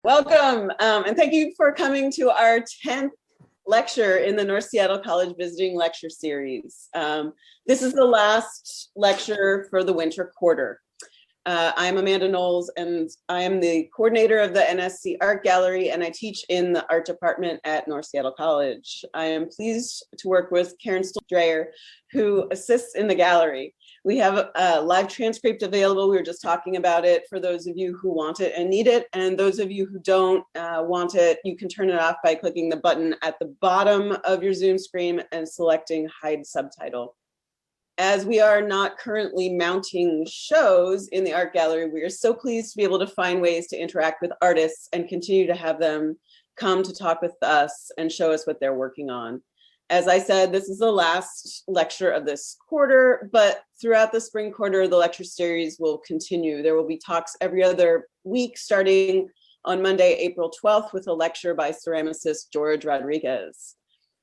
Welcome, and thank you for coming to our 10th lecture in the North Seattle College Visiting Lecture Series. This is the last lecture for the winter quarter. I'm Amanda Knowles, and I am the coordinator of the NSC Art Gallery, and I teach in the art department at North Seattle College. I am pleased to work with Karen Dreyer, who assists in the gallery. We have a live transcript available. We were just talking about it for those of you who want it and need it. And those of you who don't want it, you can turn it off by clicking the button at the bottom of your Zoom screen and selecting Hide Subtitle. As we are not currently mounting shows in the art gallery, we are so pleased to be able to find ways to interact with artists and continue to have them come to talk with us and show us what they're working on. As I said, this is the last lecture of this quarter, but throughout the spring quarter, the lecture series will continue. There will be talks every other week, starting on Monday, April 12th, with a lecture by ceramicist George Rodriguez.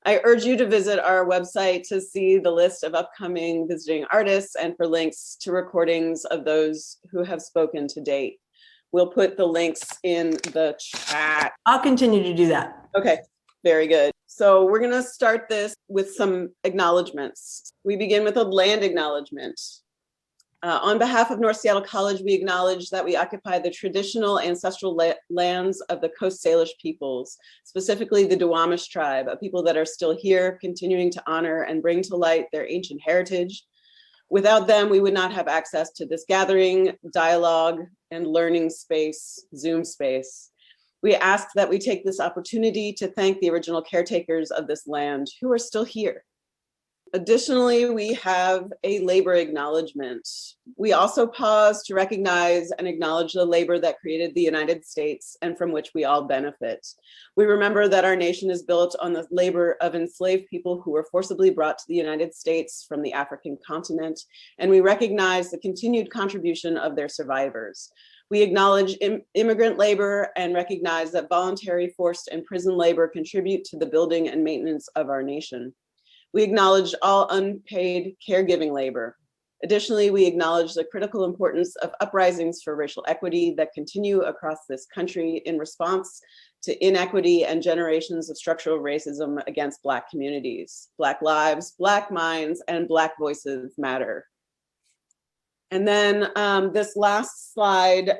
I urge you to visit our website to see the list of upcoming visiting artists and for links to recordings of those who have spoken to date. We'll put the links in the chat. I'll continue to do that. Okay, very good. So we're going to start this with some acknowledgements. We begin with a land acknowledgement. On behalf of North Seattle College, we acknowledge that we occupy the traditional ancestral lands of the Coast Salish peoples, specifically the Duwamish tribe, a people that are still here, continuing to honor and bring to light their ancient heritage. Without them, we would not have access to this gathering, dialogue, and learning space, Zoom space. We ask that we take this opportunity to thank the original caretakers of this land who are still here. Additionally, we have a labor acknowledgement. We also pause to recognize and acknowledge the labor that created the United States and from which we all benefit. We remember that our nation is built on the labor of enslaved people who were forcibly brought to the United States from the African continent, and we recognize the continued contribution of their survivors. We acknowledge immigrant labor and recognize that voluntary, forced, and prison labor contribute to the building and maintenance of our nation. We acknowledge all unpaid caregiving labor. Additionally, we acknowledge the critical importance of uprisings for racial equity that continue across this country in response to inequity and generations of structural racism against Black communities. Black lives, Black minds, and Black voices matter. And then this last slide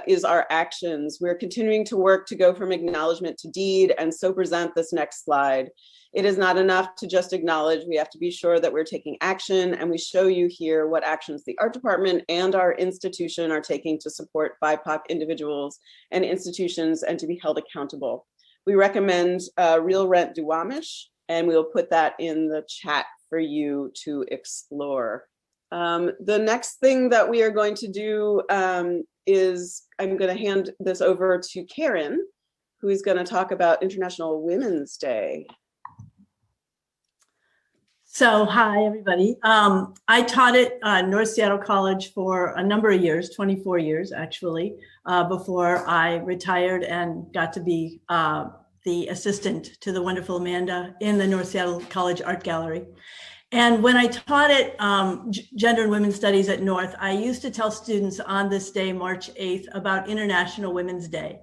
is our actions. We're continuing to work to go from acknowledgement to deed, and so present this next slide. It is not enough to just acknowledge. We have to be sure that we're taking action, and we show you here what actions the art department and our institution are taking to support BIPOC individuals and institutions and to be held accountable. We recommend Real Rent Duwamish, and we'll put that in the chat for you to explore. The next thing that we are going to do is I'm going to hand this over to Karen, who is going to talk about International Women's Day. So, hi, everybody. I taught at North Seattle College for a number of years, 24 years, actually, before I retired and got to be the assistant to the wonderful Amanda in the North Seattle College Art Gallery. And when I taught at Gender and Women's Studies at North, I used to tell students on this day, March 8th, about International Women's Day.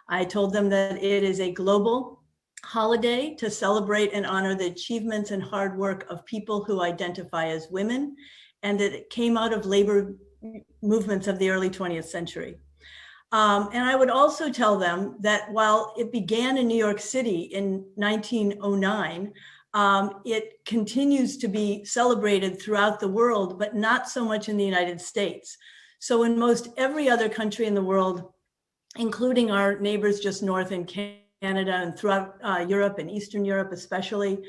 I told them that it is a global holiday to celebrate and honor the achievements and hard work of people who identify as women, and that it came out of labor movements of the early 20th century. And I would also tell them that while it began in New York City in 1909, it continues to be celebrated throughout the world, but not so much in the United States. So in most every other country in the world, including our neighbors just north in Canada and throughout Europe and Eastern Europe especially,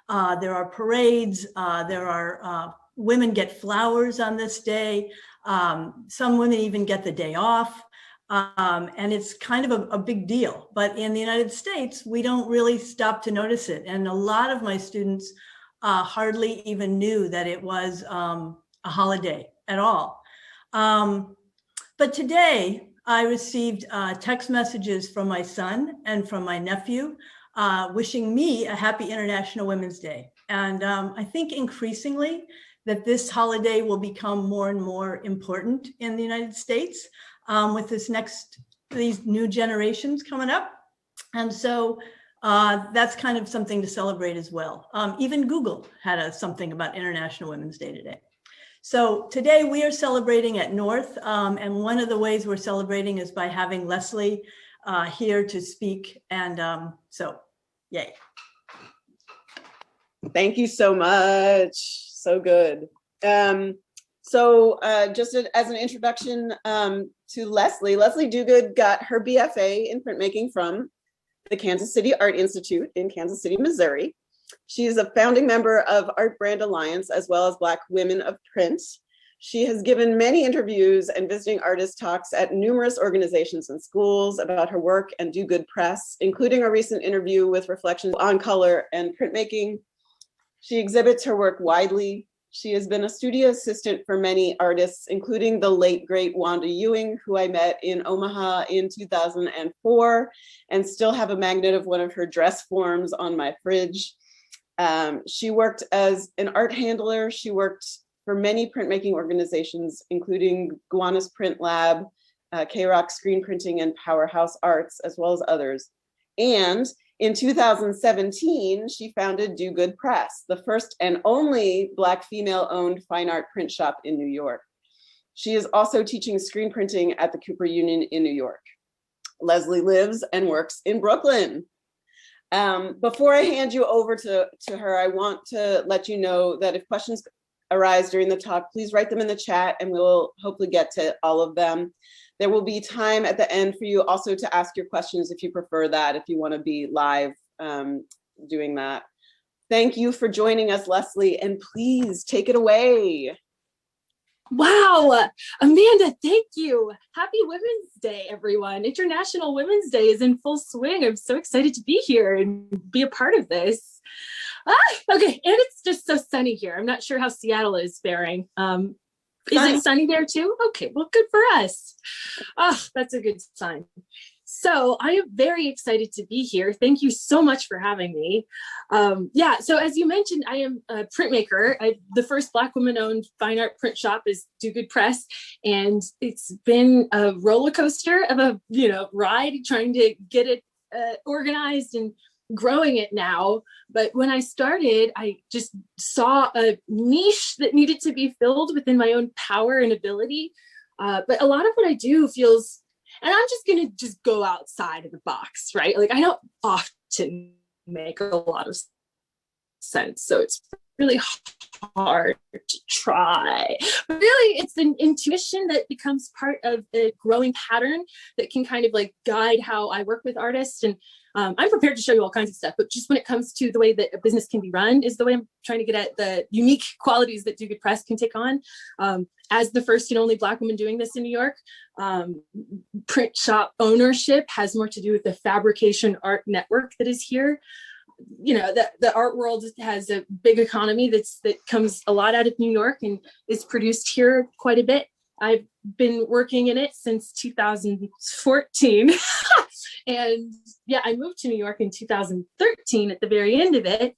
there are parades, there are women get flowers on this day. Some women even get the day off. And it's kind of a big deal. But in the United States, we don't really stop to notice it. And a lot of my students hardly even knew that it was a holiday at all. But today, I received text messages from my son and from my nephew wishing me a happy International Women's Day. And I think increasingly that this holiday will become more and more important in the United States with this next these new generations coming up. And so that's kind of something to celebrate as well. Even Google had something about International Women's Day today. So today we are celebrating at North, and one of the ways we're celebrating is by having Leslie here to speak. And so, yay. Thank you so much. So good. So just as an introduction to Leslie, Leslie Duguid got her BFA in printmaking from the Kansas City Art Institute in Kansas City, Missouri. She is a founding member of Art Brand Alliance, as well as Black Women of Print. She has given many interviews and visiting artist talks at numerous organizations and schools about her work and Do Good Press, including a recent interview with Reflections on Color and Printmaking. She exhibits her work widely. She has been a studio assistant for many artists, including the late, great Wanda Ewing, who I met in Omaha in 2004, and still have a magnet of one of her dress forms on my fridge. She worked as an art handler. She worked for many printmaking organizations, including Gowanus Print Lab, K-Rock Screen Printing, and Powerhouse Arts, as well as others. And in 2017, she founded Do Good Press, the first and only Black female-owned fine art print shop in New York. She is also teaching screen printing at the Cooper Union in New York. Leslie lives and works in Brooklyn. Before I hand you over to her, I want to let you know that if questions arise during the talk, please write them in the chat and we'll hopefully get to all of them. There will be time at the end for you also to ask your questions if you prefer that, if you want to be live doing that. Thank you for joining us, Leslie, and please take it away. Wow, Amanda, thank you. Happy Women's Day, everyone. International Women's Day is in full swing. I'm so excited to be here and be a part of this. Okay, and it's just so sunny here. I'm not sure how Seattle is faring. Is it sunny there too? Okay, well, good for us. Oh, that's a good sign. So I am very excited to be here. Thank you so much for having me. So as you mentioned, I am a printmaker. The first Black woman-owned fine art print shop is Do Good Press, and it's been a roller coaster of a ride trying to get it organized and growing it now. But when I started, I just saw a niche that needed to be filled within my own power and ability. But a lot of what I do feels, and I'm just going to go outside of the box, right? Like I don't often make a lot of sense. So it's really hard to try. But really, it's an intuition that becomes part of a growing pattern that can kind of like guide how I work with artists. And I'm prepared to show you all kinds of stuff, but just when it comes to the way that a business can be run is the way I'm trying to get at the unique qualities that Do Good Press can take on. As the first and only Black woman doing this in New York, print shop ownership has more to do with the fabrication art network that is here. The art world has a big economy that comes a lot out of New York and is produced here quite a bit. I've been working in it since 2014. And yeah, I moved to New York in 2013 at the very end of it,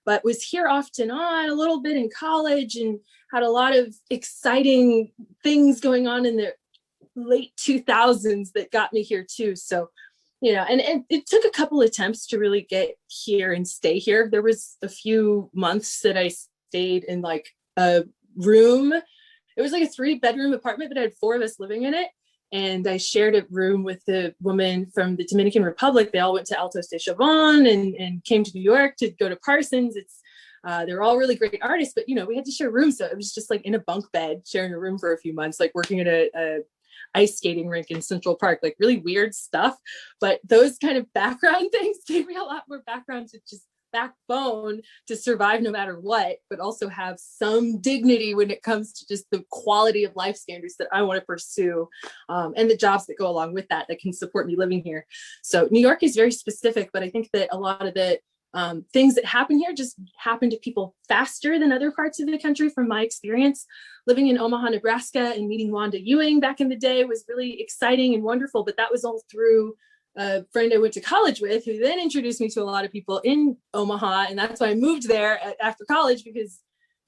but was here off and on a little bit in college and had a lot of exciting things going on in the late 2000s that got me here too. So, and it took a couple attempts to really get here and stay here. There was a few months that I stayed in like a room. It was like a 3-bedroom apartment, but I had 4 of us living in it. And I shared a room with the woman from the Dominican Republic. They all went to Altos de Chavannes and came to New York to go to Parsons. They're all really great artists, but we had to share rooms. So it was just like in a bunk bed, sharing a room for a few months, like working at a ice skating rink in Central Park, like really weird stuff. But those kind of background things gave me a lot more background to just backbone to survive no matter what, but also have some dignity when it comes to just the quality of life standards that I want to pursue, and the jobs that go along with that can support me living here. So New York is very specific, but I think that a lot of the things that happen here just happen to people faster than other parts of the country. From my experience, living in Omaha, Nebraska and meeting Wanda Ewing back in the day was really exciting and wonderful, but that was all through a friend I went to college with, who then introduced me to a lot of people in Omaha. And that's why I moved there after college, because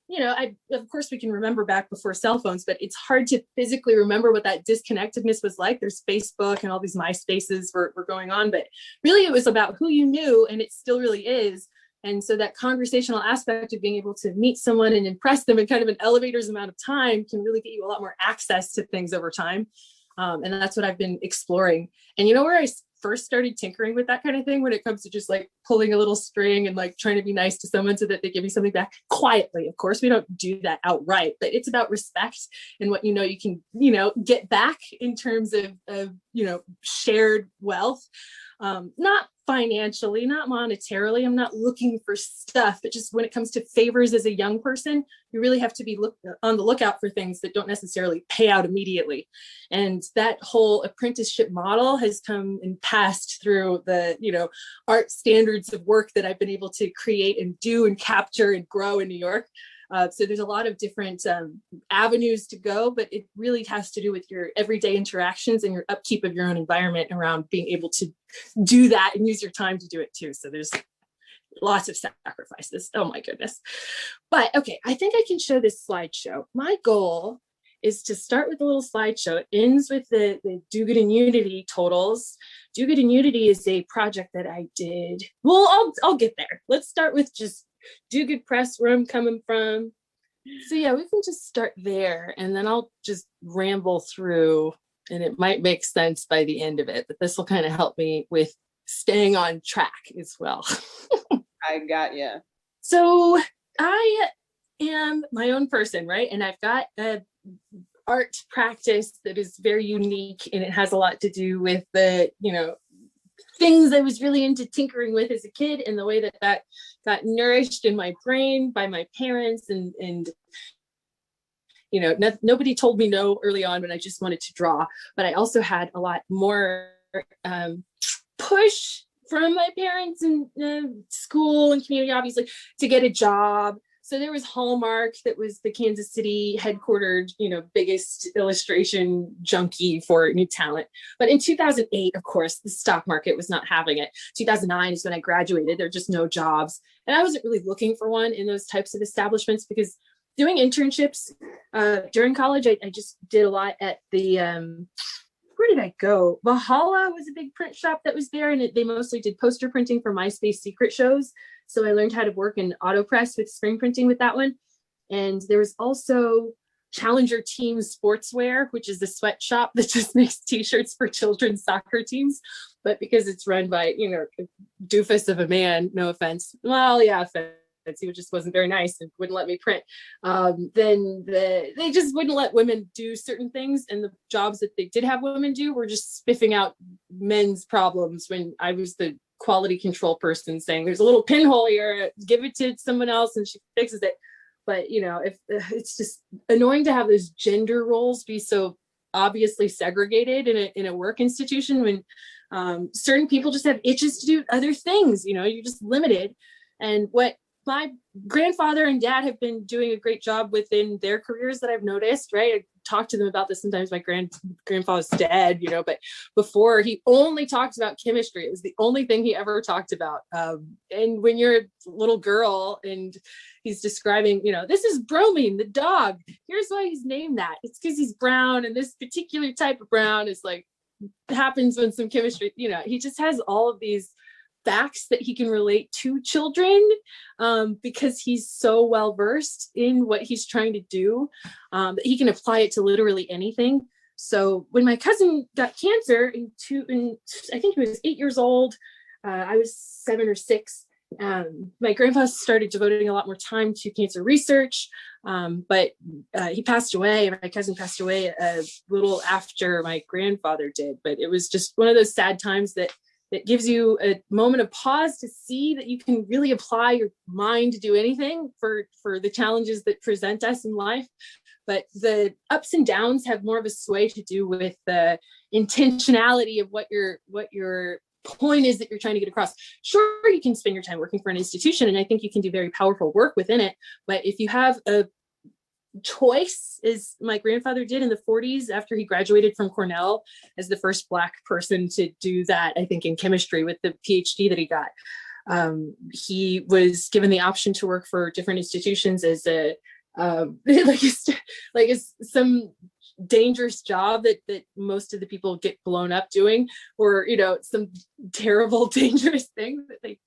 of course we can remember back before cell phones, but it's hard to physically remember what that disconnectedness was like. There's Facebook and all these MySpaces were going on, but really it was about who you knew, and it still really is. And so that conversational aspect of being able to meet someone and impress them in kind of an elevator's amount of time can really get you a lot more access to things over time. And that's what I've been exploring. And where I first started tinkering with that kind of thing, when it comes to just like pulling a little string and like trying to be nice to someone so that they give me something back quietly. Of course, we don't do that outright, but it's about respect and what you can get back in terms of shared wealth. Not financially, not monetarily. I'm not looking for stuff, but just when it comes to favors as a young person, you really have to be on the lookout for things that don't necessarily pay out immediately. And that whole apprenticeship model has come and passed through the, art standards of work that I've been able to create and do and capture and grow in New York. So there's a lot of different avenues to go, but it really has to do with your everyday interactions and your upkeep of your own environment around being able to do that and use your time to do it too. So there's lots of sacrifices. Oh my goodness. But okay, I think I can show this slideshow. My goal is to start with a little slideshow. It ends with the Do Good and Unity totals. Do Good and Unity is a project that I did. Well, I'll get there. Let's start with just Do Good Press, where I'm coming from. So yeah, we can just start there, and then I'll just ramble through, and it might make sense by the end of it, but this will kind of help me with staying on track as well. I got you. So I am my own person, right? And I've got a art practice that is very unique, and it has a lot to do with the, things I was really into tinkering with as a kid, and the way that got nourished in my brain by my parents. And nobody told me no early on when I just wanted to draw, but I also had a lot more push from my parents in school and community, obviously, to get a job. So there was Hallmark, that was the Kansas City headquartered, biggest illustration junkie for new talent. But in 2008, of course, the stock market was not having it. 2009 is when I graduated. There were just no jobs. And I wasn't really looking for one in those types of establishments, because doing internships during college, I just did a lot at the, where did I go? Valhalla was a big print shop that was there, and they mostly did poster printing for MySpace secret shows. So I learned how to work in AutoPress with screen printing with that one. And there was also Challenger Team Sportswear, which is the sweatshop that just makes t-shirts for children's soccer teams. But because it's run by, a doofus of a man, no offense. Well, yeah, offense. He just wasn't very nice and wouldn't let me print. They just wouldn't let women do certain things. And the jobs that they did have women do were just spiffing out men's problems, when I was the quality control person saying, there's a little pinhole here, give it to someone else and she fixes it. But if it's just annoying to have those gender roles be so obviously segregated in a work institution, when certain people just have itches to do other things. You're just limited. And what my grandfather and dad have been doing a great job within their careers that I've noticed, right? I talk to them about this sometimes. My grandfather's dead, but before, he only talked about chemistry. It was the only thing he ever talked about. And when you're a little girl and he's describing, this is Bromine, the dog. Here's why he's named that. It's because he's brown, and this particular type of brown is like, happens when some chemistry, he just has all of these facts that he can relate to children, because he's so well versed in what he's trying to do, that he can apply it to literally anything. So when my cousin got cancer in I think he was 8 years old, I was 7 or 6. My grandpa started devoting a lot more time to cancer research, but he passed away. My cousin passed away a little after my grandfather did. But it was just one of those sad times that gives you a moment of pause to see that you can really apply your mind to do anything for the challenges that present us in life. But the ups and downs have more of a sway to do with the intentionality of what your point is that you're trying to get across. Sure, you can spend your time working for an institution, and I think you can do very powerful work within it. But if you have a choice, as my grandfather did in the 40s after he graduated from Cornell as the first Black person to do that, I think in chemistry with the PhD that he got. He was given the option to work for different institutions as a like it's some dangerous job that most of the people get blown up doing, or some terrible dangerous thing that they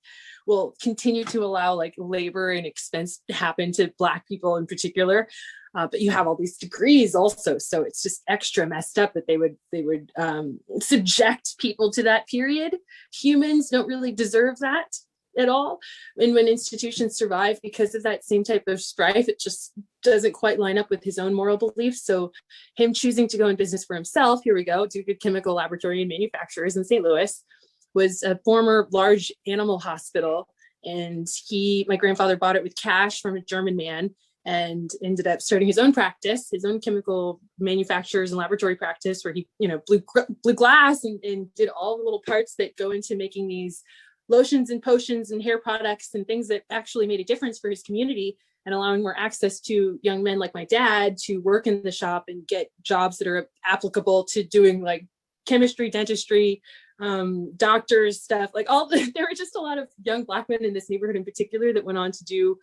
will continue to allow like labor and expense to happen to Black people in particular. But you have all these degrees also, so it's just extra messed up that they would subject people to that period. Humans don't really deserve that at all. And when institutions survive because of that same type of strife, it just doesn't quite line up with his own moral beliefs. So him choosing to go in business for himself, here we go, Duguid Chemical Laboratory and Manufacturers in St. Louis, was a former large animal hospital. And my grandfather bought it with cash from a German man and ended up starting his own practice, his own chemical manufacturers and laboratory practice, where he, blew glass and did all the little parts that go into making these lotions and potions and hair products and things that actually made a difference for his community, and allowing more access to young men like my dad to work in the shop and get jobs that are applicable to doing like chemistry, dentistry, doctors stuff, like there were just a lot of young Black men in this neighborhood in particular that went on to do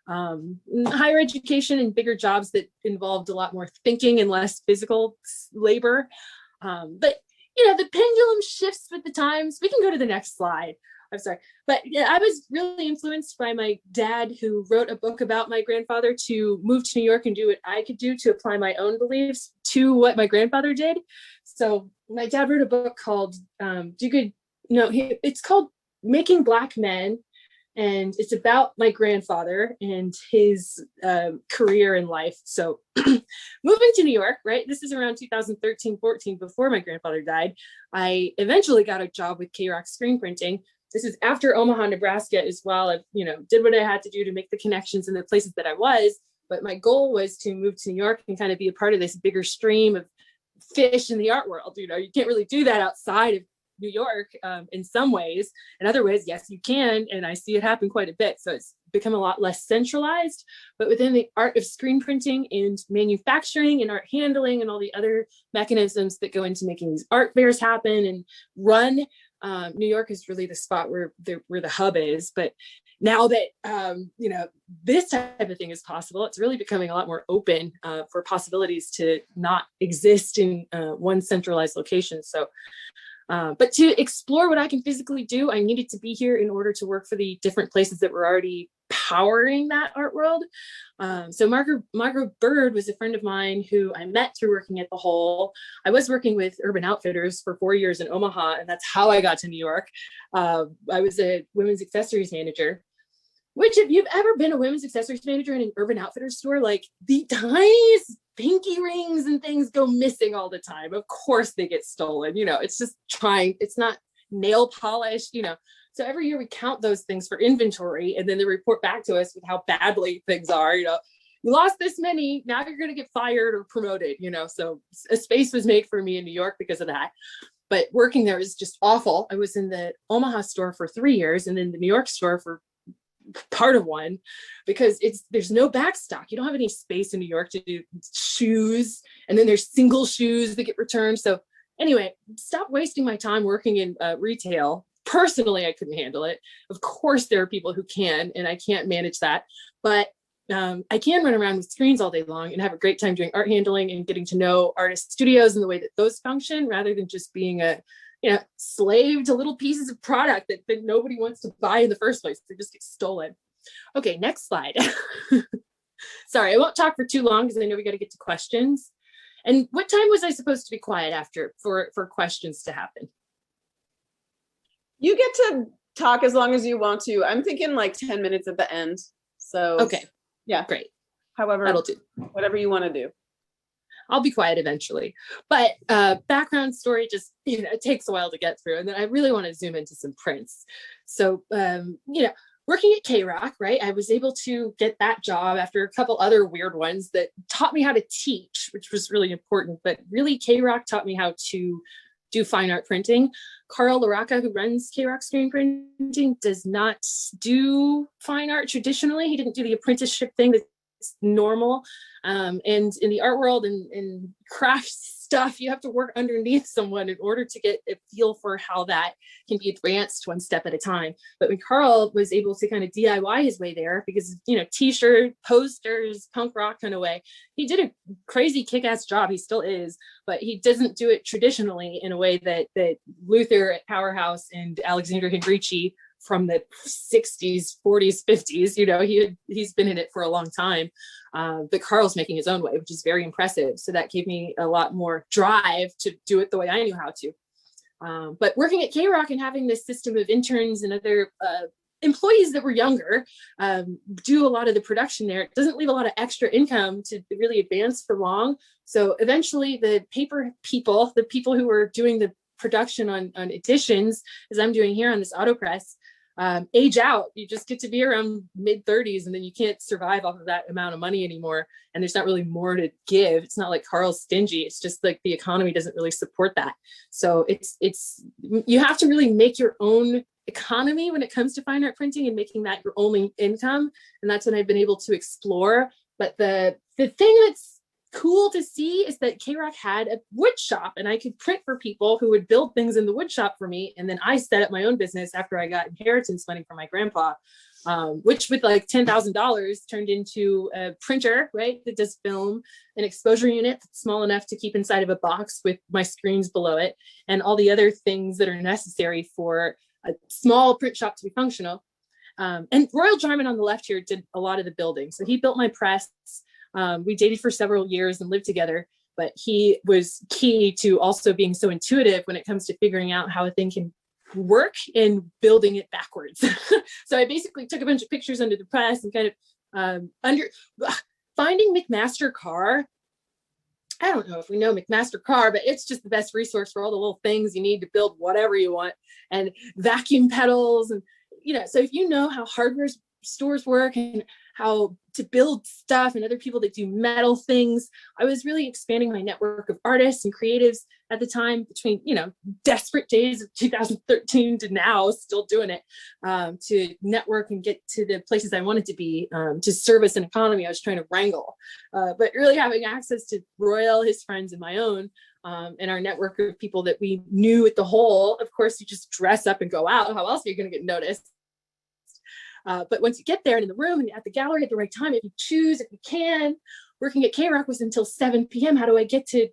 higher education and bigger jobs that involved a lot more thinking and less physical labor. But the pendulum shifts with the times. We can go to the next slide. I'm sorry. But yeah, I was really influenced by my dad, who wrote a book about my grandfather, to move to New York and do what I could do to apply my own beliefs to what my grandfather did. So my dad wrote a book called it's called Making Black Men. And it's about my grandfather and his career in life. So moving to New York, right? This is around 2013, 14, before my grandfather died. I eventually got a job with K-Rock Screen Printing. This is after Omaha, Nebraska as well. I, did what I had to do to make the connections in the places that I was. But my goal was to move to New York and kind of be a part of this bigger stream of fish in the art world. You can't really do that outside of New York in some ways. In other ways, yes, you can. And I see it happen quite a bit. So it's become a lot less centralized. But within the art of screen printing and manufacturing and art handling and all the other mechanisms that go into making these art fairs happen and run, New York is really the spot where the hub is. But now that this type of thing is possible, it's really becoming a lot more open for possibilities to not exist in one centralized location. So but to explore what I can physically do, I needed to be here in order to work for the different places that were already powering that art world. So Margaret Bird was a friend of mine who I met through working at The Hole. I was working with Urban Outfitters for 4 years in Omaha, and that's how I got to New York. I was a women's accessories manager. Which, if you've ever been a women's accessories manager in an Urban Outfitters store, like the tiniest pinky rings and things go missing all the time. Of course they get stolen, it's just it's not nail polish, So every year we count those things for inventory, and then they report back to us with how badly things are, you lost this many, now you're going to get fired or promoted, So a space was made for me in New York because of that. But working there is just awful. I was in the Omaha store for 3 years and then the New York store for part of one, because there's no back stock. You don't have any space in New York to do shoes, and then there's single shoes that get returned. So anyway, stop wasting my time working in retail. Personally, I couldn't handle it. Of course, there are people who can, and I can't manage that. But I can run around with screens all day long and have a great time doing art handling and getting to know artist studios and the way that those function, rather than just being a slave to little pieces of product that nobody wants to buy in the first place. They just get stolen. Okay, next slide. Sorry, I won't talk for too long because I know we got to get to questions. And what time was I supposed to be quiet after for questions to happen? You get to talk as long as you want to. I'm thinking like 10 minutes at the end. So okay, yeah, great. However, that'll do. Whatever you want to do. I'll be quiet eventually, but background story just, it takes a while to get through. And then I really want to zoom into some prints. So, working at K-Rock, right, I was able to get that job after a couple other weird ones that taught me how to teach, which was really important. But really, K-Rock taught me how to do fine art printing. Carl LaRocca, who runs K-Rock Screen Printing, does not do fine art traditionally. He didn't do the apprenticeship thing that normal. And in the art world and craft stuff, you have to work underneath someone in order to get a feel for how that can be advanced one step at a time. But when Carl was able to kind of DIY his way there, because, t-shirt, posters, punk rock kind of way, he did a crazy kick-ass job. He still is, but he doesn't do it traditionally in a way that Luther at Powerhouse and Alexander Henrici from the 60s, 40s, 50s, he's been in it for a long time. But Carl's making his own way, which is very impressive. So that gave me a lot more drive to do it the way I knew how to. But working at K-Rock and having this system of interns and other employees that were younger do a lot of the production there, it doesn't leave a lot of extra income to really advance for long. So eventually the paper people, the people who were doing the production on editions, as I'm doing here on this AutoPress, age out. You just get to be around mid-30s, and then you can't survive off of that amount of money anymore. And there's not really more to give. It's not like Carl's stingy. It's just like the economy doesn't really support that. So you have to really make your own economy when it comes to fine art printing and making that your only income. And that's what I've been able to explore. But the thing that's cool to see is that K-Rock had a wood shop, and I could print for people who would build things in the wood shop for me. And then I set up my own business after I got inheritance money from my grandpa, which with like $10,000 turned into a printer, right? That does film, an exposure unit that's small enough to keep inside of a box with my screens below it, and all the other things that are necessary for a small print shop to be functional. And Royal Jarman on the left here did a lot of the building. So he built my press. We dated for several years and lived together, but he was key to also being so intuitive when it comes to figuring out how a thing can work and building it backwards. So I basically took a bunch of pictures under the press and kind of finding McMaster-Carr. I don't know if we know McMaster-Carr, but it's just the best resource for all the little things you need to build whatever you want, and vacuum pedals. And, so if you know how hardware stores work and how to build stuff and other people that do metal things, I was really expanding my network of artists and creatives at the time, between, desperate days of 2013 to now, still doing it, to network and get to the places I wanted to be, to service an economy I was trying to wrangle. But really having access to Royal, his friends, and my own, and our network of people that we knew at the whole. Of course, you just dress up and go out. How else are you going to get noticed? But once you get there and in the room and at the gallery at the right time, if you choose, if you can, working at K-Rock was until 7 p.m. How do I get to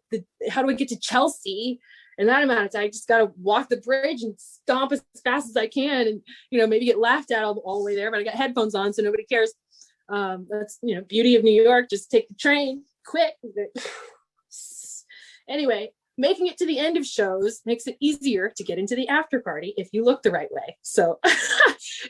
Chelsea in that amount of time? I just got to walk the bridge and stomp as fast as I can, and maybe get laughed at all the way there. But I got headphones on, so nobody cares. That's beauty of New York. Just take the train quick. Anyway, making it to the end of shows makes it easier to get into the after party if you look the right way. So,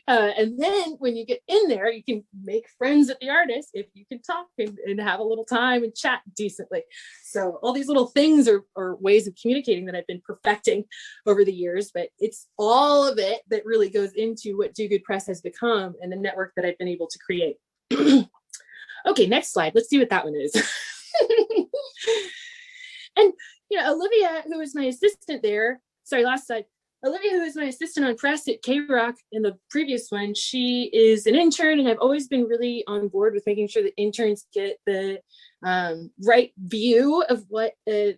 and then when you get in there, you can make friends with the artist if you can talk and have a little time and chat decently. So all these little things are ways of communicating that I've been perfecting over the years, but it's all of it that really goes into what Do Good Press has become and the network that I've been able to create. Okay, next slide. Let's see what that one is. And Olivia, who was my assistant there, last slide. Olivia, who was my assistant on press at K-Rock in the previous one, she is an intern, and I've always been really on board with making sure that interns get the right view of what the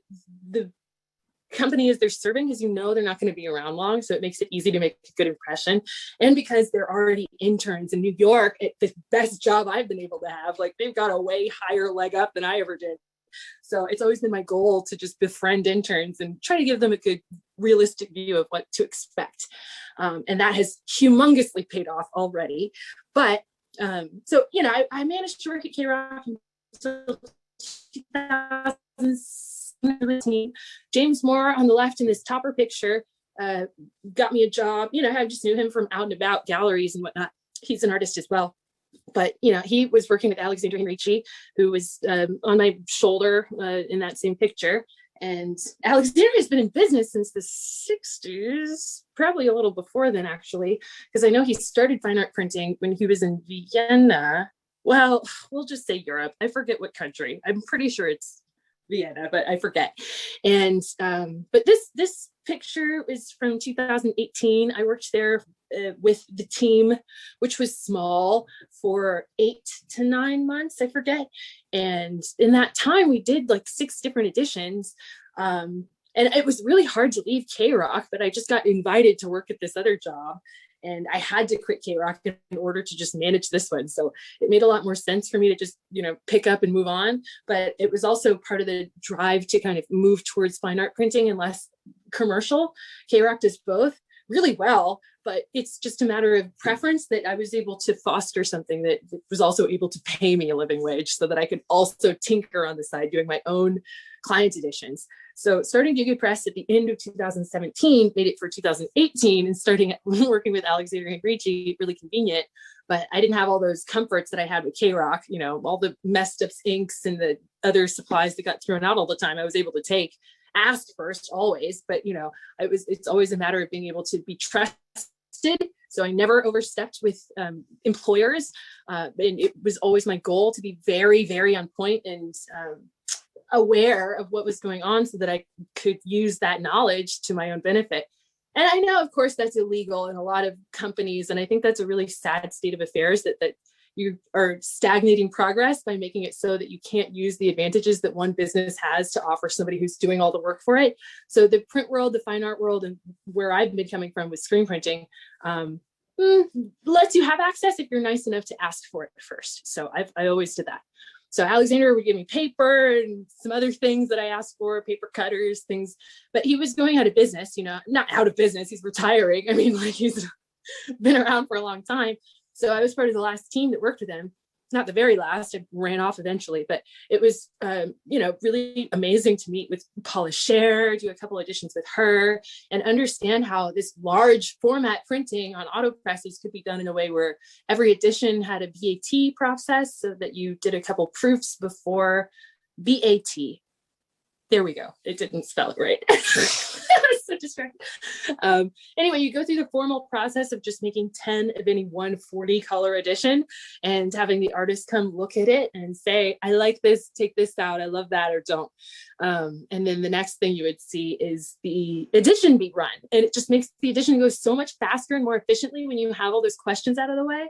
company is they're serving, because they're not going to be around long, so it makes it easy to make a good impression. And because they're already interns in New York at the best job I've been able to have, like they've got a way higher leg up than I ever did. So it's always been my goal to just befriend interns and try to give them a good, realistic view of what to expect. And that has humongously paid off already. But so, I managed to work at K-Rock until 2017. James Moore on the left in this topper picture got me a job. I just knew him from out and about galleries and whatnot. He's an artist as well. But, he was working with Alexander Henrici, who was on my shoulder in that same picture. And Alexander has been in business since the 60s, probably a little before then, actually, because I know he started fine art printing when he was in Vienna. Well, we'll just say Europe. I forget what country. I'm pretty sure it's Vienna, but I forget. And but this picture is from 2018. I worked there with the team, which was small, for 8 to 9 months, I forget. And in that time, we did like 6 different editions. And it was really hard to leave K-Rock, but I just got invited to work at this other job. And I had to quit K-Rock in order to just manage this one. So it made a lot more sense for me to just, pick up and move on. But it was also part of the drive to kind of move towards fine art printing and less commercial. K-Rock does both really well, but it's just a matter of preference that I was able to foster something that was also able to pay me a living wage so that I could also tinker on the side doing my own client editions. So starting Do Good Press at the end of 2017 made it for 2018, and starting working with Alexandria and Ricci, really convenient. But I didn't have all those comforts that I had with K-Rock, all the messed up inks and the other supplies that got thrown out all the time. I was able to take, ask first always, but it's always a matter of being able to be trusted. So I never overstepped with employers. And it was always my goal to be very, very on point and aware of what was going on so that I could use that knowledge to my own benefit. And I know, of course, that's illegal in a lot of companies. And I think that's a really sad state of affairs that you are stagnating progress by making it so that you can't use the advantages that one business has to offer somebody who's doing all the work for it. So the print world, the fine art world, and where I've been coming from with screen printing, lets you have access if you're nice enough to ask for it first. So I always did that. So Alexander would give me paper and some other things that I asked for, paper cutters, things, but he was going out of business, not out of business, he's retiring. I mean, like, he's been around for a long time. So I was part of the last team that worked with him. Not the very last, I ran off eventually, but it was, really amazing to meet with Paula Scher, do a couple editions with her, and understand how this large format printing on auto presses could be done in a way where every edition had a VAT process, so that you did a couple proofs before VAT. There we go. It didn't spell it right. I was so distracted. Anyway, you go through the formal process of just making 10 of any 140 color edition and having the artist come look at it and say, I like this, take this out, I love that, or don't. And then the next thing you would see is the edition be run. And it just makes the edition go so much faster and more efficiently when you have all those questions out of the way.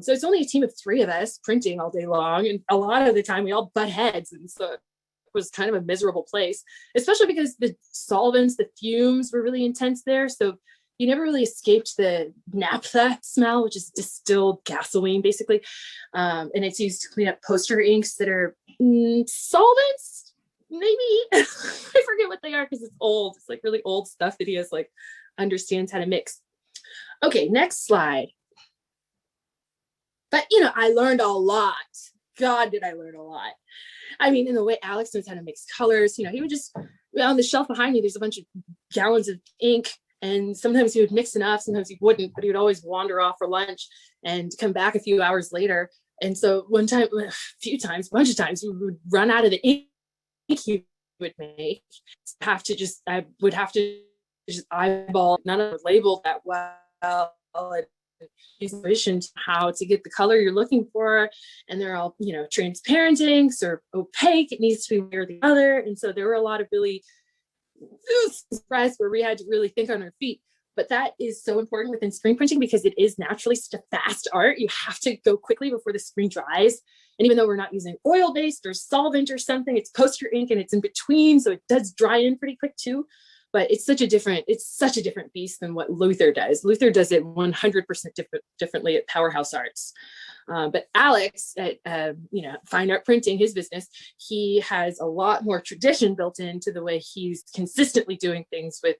So it's only a team of 3 of us printing all day long. And a lot of the time we all butt heads. And so was kind of a miserable place, especially because the solvents, the fumes were really intense there. So you never really escaped the naphtha smell, which is distilled gasoline, basically. And it's used to clean up poster inks that are solvents, maybe. I forget what they are because it's old. It's like really old stuff that he has understands how to mix. Okay, next slide. But, I learned a lot. God, did I learn a lot. I mean, in the way Alex knows how to mix colors, he would just, on the shelf behind me, there's a bunch of gallons of ink, and sometimes he would mix enough, sometimes he wouldn't, but he would always wander off for lunch and come back a few hours later. And so a bunch of times, we would run out of the ink he would make. I would have to just eyeball, none of it labeled that well. Vision how to get the color you're looking for, and they're all transparent inks or opaque. It needs to be one or the other. And so there were a lot of really surprise where we had to really think on our feet. But that is so important within screen printing because it is naturally such a fast art. You have to go quickly before the screen dries. And even though we're not using oil-based or solvent or something, it's poster ink and it's in between, so it does dry in pretty quick too. But it's such a different beast than what Luther does. Luther does it 100% differently at Powerhouse Arts. But Alex at Fine Art Printing, his business, he has a lot more tradition built into the way he's consistently doing things with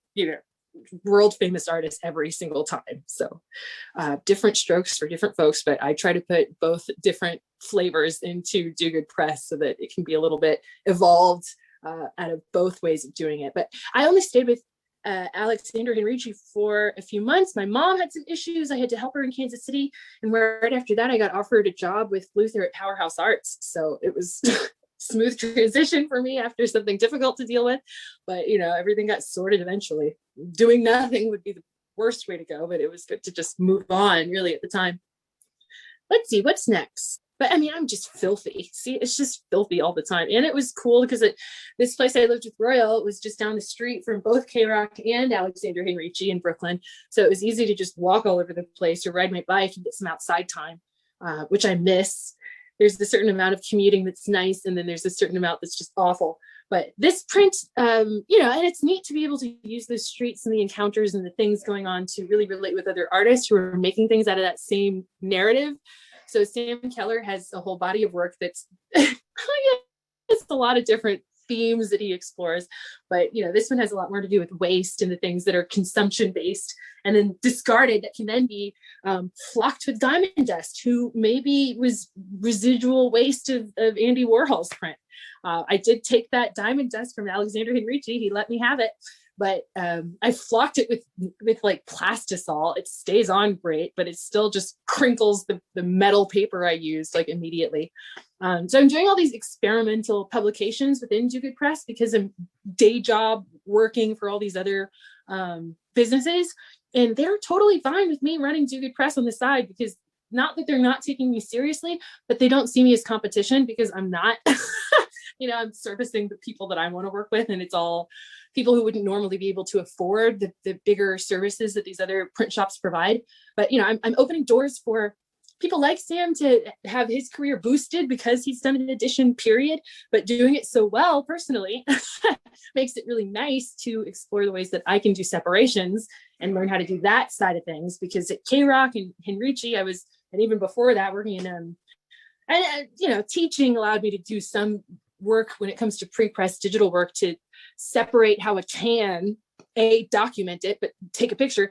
world famous artists every single time. So different strokes for different folks, but I try to put both different flavors into Do Good Press so that it can be a little bit evolved out of both ways of doing it. But I only stayed with Alexander Henrici for a few months. My mom had some issues. I had to help her in Kansas City. And right after that, I got offered a job with Luther at Powerhouse Arts. So it was smooth transition for me after something difficult to deal with. But, everything got sorted eventually. Doing nothing would be the worst way to go, but it was good to just move on really at the time. Let's see, what's next? But I mean, I'm just filthy. See, it's just filthy all the time. And it was cool because this place I lived with Royal, it was just down the street from both K-Rock and Alexander Henrici in Brooklyn. So it was easy to just walk all over the place or ride my bike and get some outside time, which I miss. There's a certain amount of commuting that's nice, and then there's a certain amount that's just awful. But this print, and it's neat to be able to use the streets and the encounters and the things going on to really relate with other artists who are making things out of that same narrative. So Sam Keller has a whole body of work that's it's a lot of different themes that he explores, but this one has a lot more to do with waste and the things that are consumption based and then discarded that can then be flocked with diamond dust, who maybe was residual waste of Andy Warhol's print. I did take that diamond dust from Alexander Henrici. He let me have it. But I flocked it with like plastisol. It stays on great, but it still just crinkles the metal paper I used like immediately. So I'm doing all these experimental publications within Do Good Press because I'm day job working for all these other businesses. And they're totally fine with me running Do Good Press on the side, because not that they're not taking me seriously, but they don't see me as competition because I'm not. I'm servicing the people that I want to work with, and it's all people who wouldn't normally be able to afford the bigger services that these other print shops provide. But I'm opening doors for people like Sam to have his career boosted because he's done an edition, period. But doing it so well personally makes it really nice to explore the ways that I can do separations and learn how to do that side of things. Because at K-Rock and Henrici, and even before that, working in teaching allowed me to do some work when it comes to pre-press digital work to separate how a can document it, but take a picture.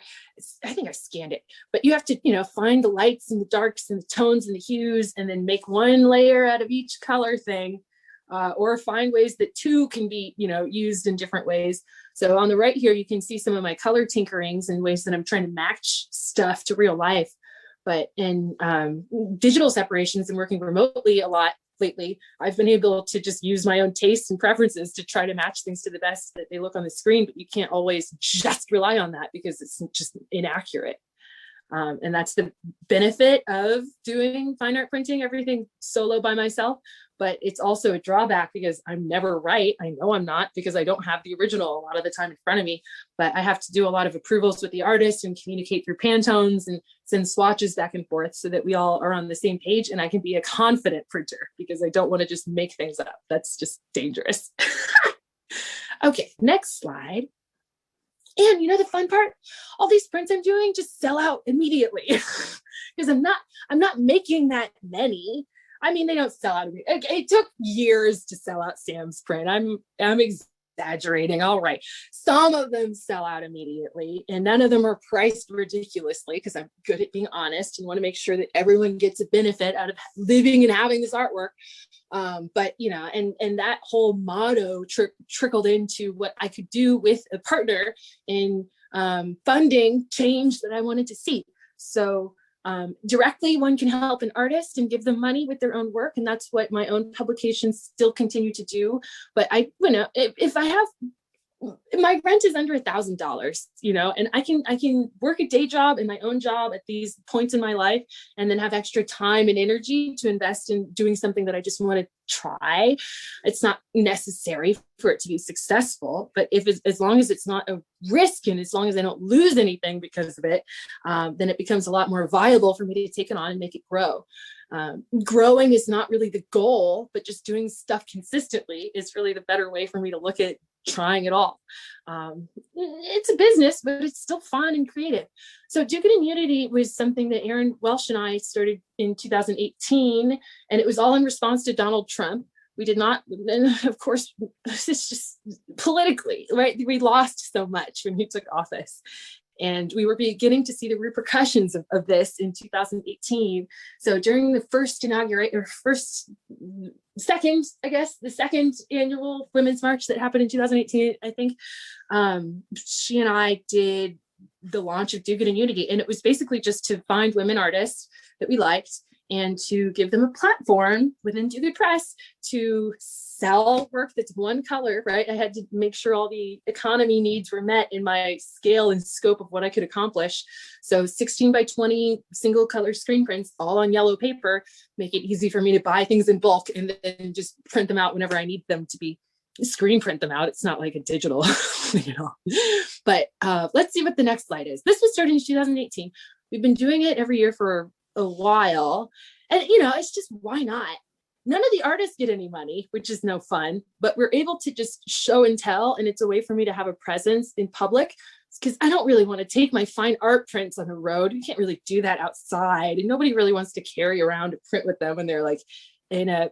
I think I scanned it, but you have to find the lights and the darks and the tones and the hues, and then make one layer out of each color thing, or find ways that two can be used in different ways. So on the right here you can see some of my color tinkerings and ways that I'm trying to match stuff to real life. But in digital separations and working remotely a lot lately, I've been able to just use my own tastes and preferences to try to match things to the best that they look on the screen, but you can't always just rely on that because it's just inaccurate. And that's the benefit of doing fine art printing, everything solo by myself. But it's also a drawback because I'm never right. I know I'm not, because I don't have the original a lot of the time in front of me, but I have to do a lot of approvals with the artist and communicate through Pantones and send swatches back and forth so that we all are on the same page, and I can be a confident printer because I don't want to just make things up. That's just dangerous. Okay, next slide. And the fun part, all these prints I'm doing just sell out immediately because I'm not making that many. I mean, they don't sell out. It took years to sell out Sam's print. I'm exaggerating. All right. Some of them sell out immediately, and none of them are priced ridiculously because I'm good at being honest and want to make sure that everyone gets a benefit out of living and having this artwork. But and that whole motto trickled into what I could do with a partner in funding change that I wanted to see. So directly, one can help an artist and give them money with their own work, and that's what my own publications still continue to do. But if I have, my rent is under $1,000, and I can work a day job and my own job at these points in my life, and then have extra time and energy to invest in doing something that I just want to try. It's not necessary for it to be successful, but as long as it's not a risk, and as long as I don't lose anything because of it, then it becomes a lot more viable for me to take it on and make it grow. Growing is not really the goal, but just doing stuff consistently is really the better way for me to look at trying it all. It's a business, but it's still fun and creative. So Do Good in Unity was something that Aaron Welsh and I started in 2018, and it was all in response to Donald Trump. We did not, and of course, it's just politically, right? We lost so much when he took office. And we were beginning to see the repercussions of this in 2018. So during the the second annual Women's March that happened in 2018, I think, she and I did the launch of Do Good in Unity. And it was basically just to find women artists that we liked and to give them a platform within Do Good Press to sell work that's one color, right? I had to make sure all the economy needs were met in my scale and scope of what I could accomplish. So 16 by 20 single color screen prints, all on yellow paper, make it easy for me to buy things in bulk and then just print them out whenever I need them to be. Screen print them out. It's not like a digital, But let's see what the next slide is. This was started in 2018. We've been doing it every year for a while. And, it's just, why not? None of the artists get any money, which is no fun, but we're able to just show and tell. And it's a way for me to have a presence in public, because I don't really want to take my fine art prints on the road. You can't really do that outside. And nobody really wants to carry around a print with them when they're like in a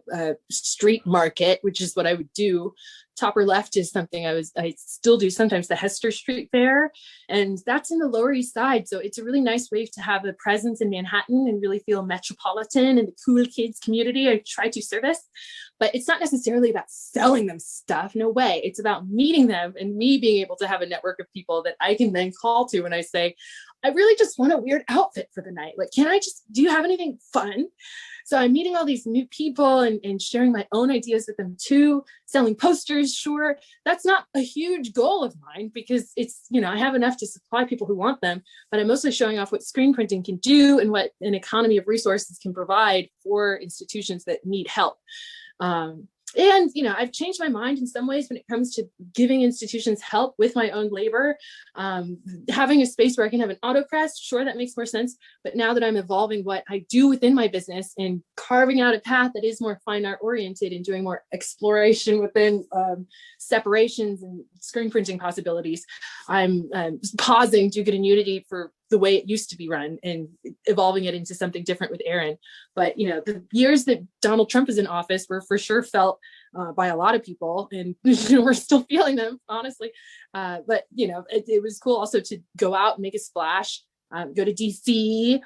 street market, which is what I would do. Top or left is something I still do sometimes, the Hester Street Fair, and that's in the Lower East Side. So it's a really nice way to have a presence in Manhattan and really feel metropolitan and the cool kids community I try to service. But it's not necessarily about selling them stuff. No way. It's about meeting them and me being able to have a network of people that I can then call to when I say, I really just want a weird outfit for the night. Like, do you have anything fun? So I'm meeting all these new people and sharing my own ideas with them too, selling posters. Sure, that's not a huge goal of mine because it's, I have enough to supply people who want them, but I'm mostly showing off what screen printing can do and what an economy of resources can provide for institutions that need help. And, I've changed my mind in some ways when it comes to giving institutions help with my own labor. Having a space where I can have an auto press, sure, that makes more sense. But now that I'm evolving what I do within my business and carving out a path that is more fine art oriented and doing more exploration within separations and screen printing possibilities, I'm pausing Do Good and Unity for the way it used to be run and evolving it into something different with Erin. But, the years that Donald Trump is in office were for sure felt by a lot of people, and we're still feeling them, honestly. But, it was cool also to go out and make a splash, go to DC,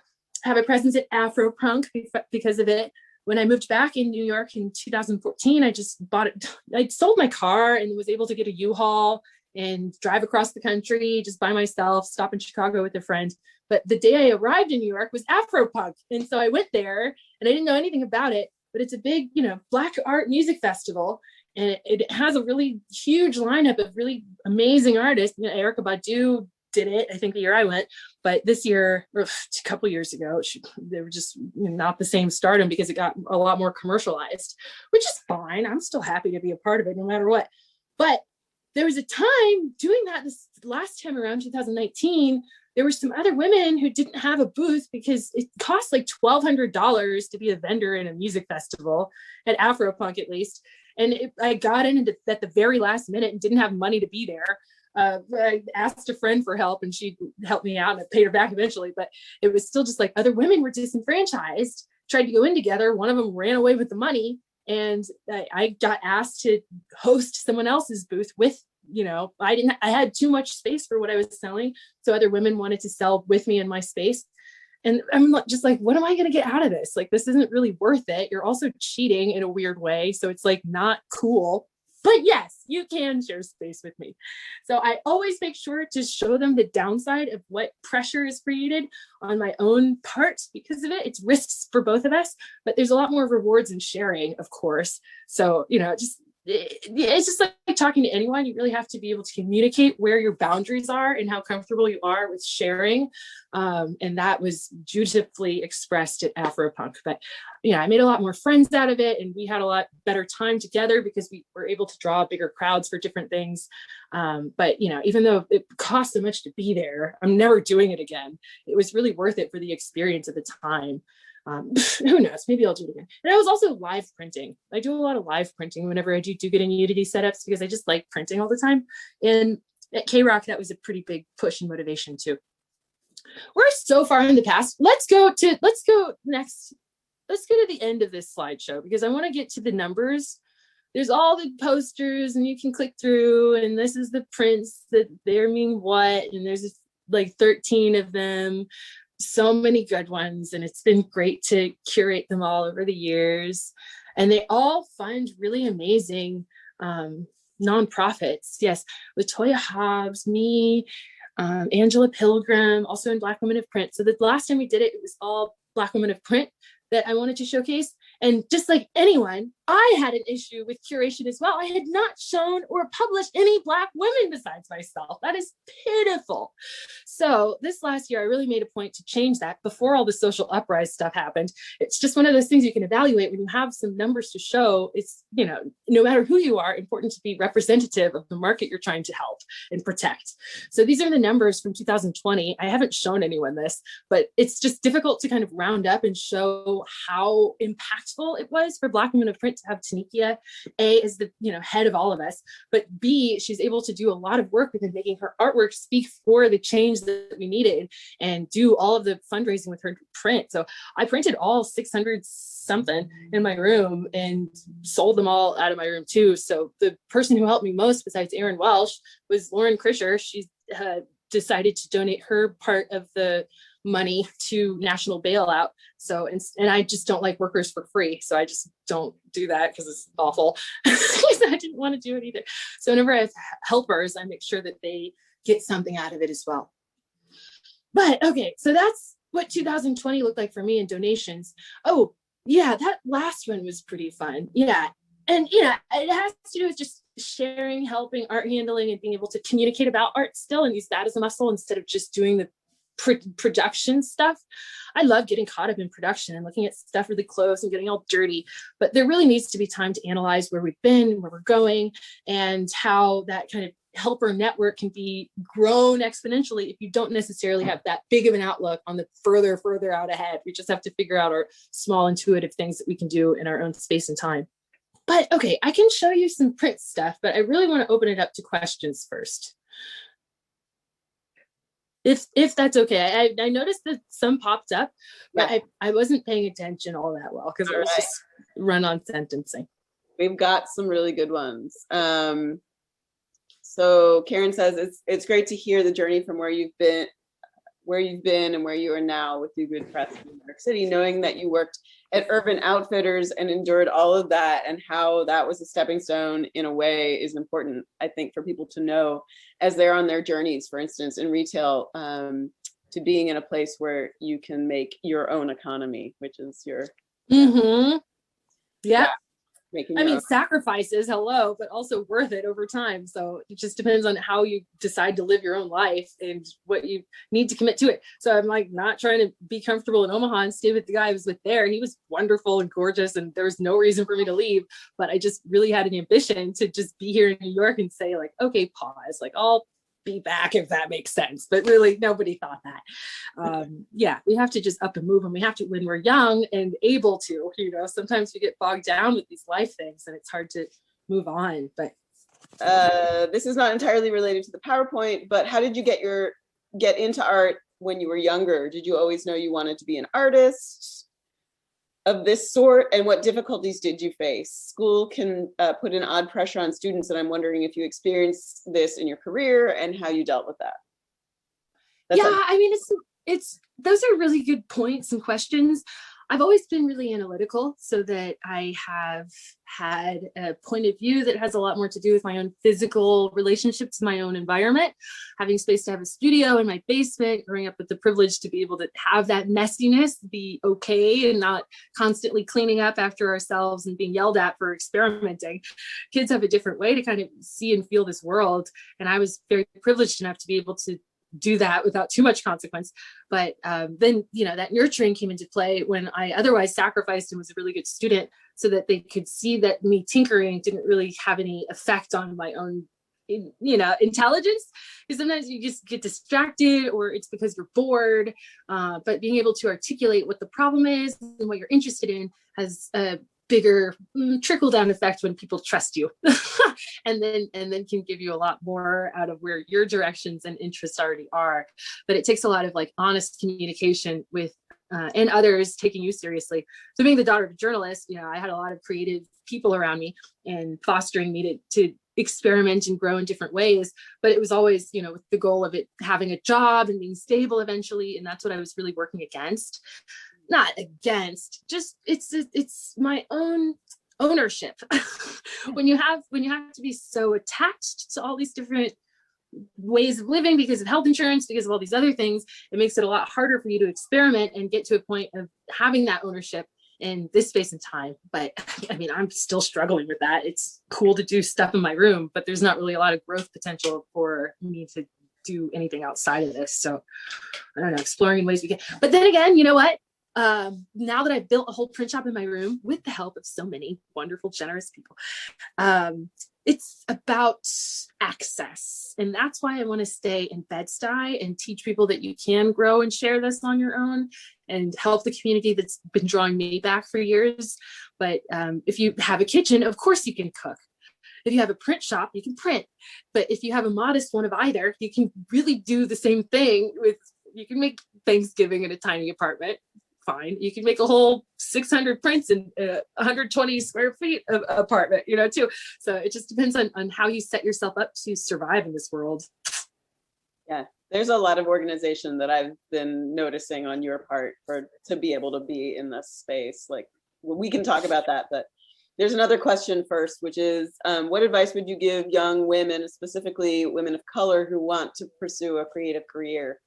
have a presence at Afropunk because of it. When I moved back in New York in 2014, I just bought it. I sold my car and was able to get a U-Haul and drive across the country just by myself, stop in Chicago with a friend. But the day I arrived in New York was Afropunk. And so I went there and I didn't know anything about it, but it's a big, Black art music festival. And it has a really huge lineup of really amazing artists. Erykah Badu did it, I think, the year I went. But this year, or a couple years ago, they were just not the same stardom because it got a lot more commercialized, which is fine. I'm still happy to be a part of it no matter what. But there was a time doing that this last time around 2019, there were some other women who didn't have a booth because it cost like $1,200 to be a vendor in a music festival at Afropunk, at least. And I got in at the very last minute and didn't have money to be there. I asked a friend for help and she helped me out and I paid her back eventually. But it was still just like other women were disenfranchised, tried to go in together. One of them ran away with the money. And I got asked to host someone else's booth with, I had too much space for what I was selling. So other women wanted to sell with me in my space. And I'm just like, what am I going to get out of this? Like, this isn't really worth it. You're also cheating in a weird way. So it's like not cool. But yes, you can share space with me. So I always make sure to show them the downside of what pressure is created on my own part because of it. It's risks for both of us, but there's a lot more rewards in sharing, of course. So, it's just like talking to anyone. You really have to be able to communicate where your boundaries are and how comfortable you are with sharing. And that was dutifully expressed at Afropunk. But I made a lot more friends out of it, and we had a lot better time together because we were able to draw bigger crowds for different things. But even though it cost so much to be there, I'm never doing it again. It was really worth it for the experience at the time. Who knows, maybe I'll do it again. And I was also live printing. I do a lot of live printing whenever I do Good and Unity setups because I just like printing all the time. And at K-Rock, that was a pretty big push and motivation too. We're so far in the past. Let's go next. Let's go to the end of this slideshow because I want to get to the numbers. There's all the posters and you can click through, and this is the prints that they mean what, and there's like 13 of them. So many good ones, and it's been great to curate them all over the years. And they all fund really amazing nonprofits. Yes, Latoya Hobbs, me, Angela Pilgrim, also in Black Women of Print. So the last time we did it, it was all Black Women of Print. that I wanted to showcase. And just like anyone, I had an issue with curation as well. I had not shown or published any Black women besides myself. That is pitiful. So this last year, I really made a point to change that before all the social uprise stuff happened. It's just one of those things you can evaluate when you have some numbers to show. It's, you know, no matter who you are, important to be representative of the market you're trying to help and protect. So these are the numbers from 2020. I haven't shown anyone this, but it's just difficult to kind of round up and show how impactful it was for Black women of print to have Tanikia, A, as the, you know, head of all of us, but B, she's able to do a lot of work within making her artwork speak for the change that we needed and do all of the fundraising with her print. So I printed all 600 something in my room and sold them all out of my room too. So the person who helped me most besides Erin Welsh was Lauren Krischer. She decided to donate her part of the money to National Bailout. So, and I just don't like workers for free. So I just don't do that because it's awful. I didn't want to do it either. So whenever I have helpers, I make sure that they get something out of it as well. But okay, so that's what 2020 looked like for me in donations. Oh yeah, that last one was pretty fun. Yeah. And yeah, it has to do with just sharing, helping, art handling, and being able to communicate about art still and use that as a muscle instead of just doing the production stuff. I love getting caught up in production and looking at stuff really close and getting all dirty, but there really needs to be time to analyze where we've been, where we're going, and how that kind of helper network can be grown exponentially if you don't necessarily have that big of an outlook on the further out ahead. We just have to figure out our small intuitive things that we can do in our own space and time. But okay, I can show you some print stuff, but I really want to open it up to questions first. If that's okay. I noticed that some popped up, but yeah. I wasn't paying attention all that well because it was just run on sentencing. We've got some really good ones. So Karen says it's great to hear the journey from where you've been and where you are now with Do Good Press in New York City, knowing that you worked at Urban Outfitters and endured all of that and how that was a stepping stone in a way is important, I think, for people to know as they're on their journeys, for instance, in retail, to being in a place where you can make your own economy, which is your I mean, sacrifices, hello, but also worth it over time. So it just depends on how you decide to live your own life and what you need to commit to it. So I'm like not trying to be comfortable in Omaha and stay with the guy I was with there. He was wonderful and gorgeous and there was no reason for me to leave, but I just really had an ambition to just be here in New York and say like, okay, pause, like I'll be back if that makes sense. But really nobody thought that. Yeah, we have to just up and move, and we have to when we're young and able to, you know, sometimes we get bogged down with these life things and it's hard to move on. But this is not entirely related to the PowerPoint, but how did you get into art when you were younger? Did you always know you wanted to be an artist of this sort, and what difficulties did you face? School can put an odd pressure on students, and I'm wondering if you experienced this in your career and how you dealt with that. I mean, it's those are really good points and questions. I've always been really analytical, so that I have had a point of view that has a lot more to do with my own physical relationship to my own environment, having space to have a studio in my basement, growing up with the privilege to be able to have that messiness be okay and not constantly cleaning up after ourselves and being yelled at for experimenting. Kids have a different way to kind of see and feel this world. And I was very privileged enough to be able to do that without too much consequence. But then, you know, that nurturing came into play when I otherwise sacrificed and was a really good student so that they could see that me tinkering didn't really have any effect on my own, you know, intelligence. Because sometimes you just get distracted or it's because you're bored. But being able to articulate what the problem is and what you're interested in has a bigger trickle down effect when people trust you and then can give you a lot more out of where your directions and interests already are. But it takes a lot of like honest communication with and others taking you seriously. So being the daughter of a journalist, you know, I had a lot of creative people around me and fostering me to experiment and grow in different ways. But it was always, you know, with the goal of it having a job and being stable eventually. And that's what I was really working against. Not against, just it's my own ownership. when you have to be so attached to all these different ways of living because of health insurance, because of all these other things, it makes it a lot harder for you to experiment and get to a point of having that ownership in this space and time. But I mean, I'm still struggling with that. It's cool to do stuff in my room, but there's not really a lot of growth potential for me to do anything outside of this. So I don't know, exploring ways we can. But then again, you know what? Now that I've built a whole print shop in my room with the help of so many wonderful, generous people, it's about access. And that's why I want to stay in Bed-Stuy and teach people that you can grow and share this on your own and help the community that's been drawing me back for years. But if you have a kitchen, of course you can cook. If you have a print shop, you can print. But if you have a modest one of either, you can really do the same thing with, you can make Thanksgiving in a tiny apartment. Fine. You can make a whole 600 prints in 120 square feet of apartment, you know, too. So it just depends on how you set yourself up to survive in this world. Yeah, there's a lot of organization that I've been noticing on your part to be able to be in this space. Like, we can talk about that, but there's another question first, which is, what advice would you give young women, specifically women of color, who want to pursue a creative career?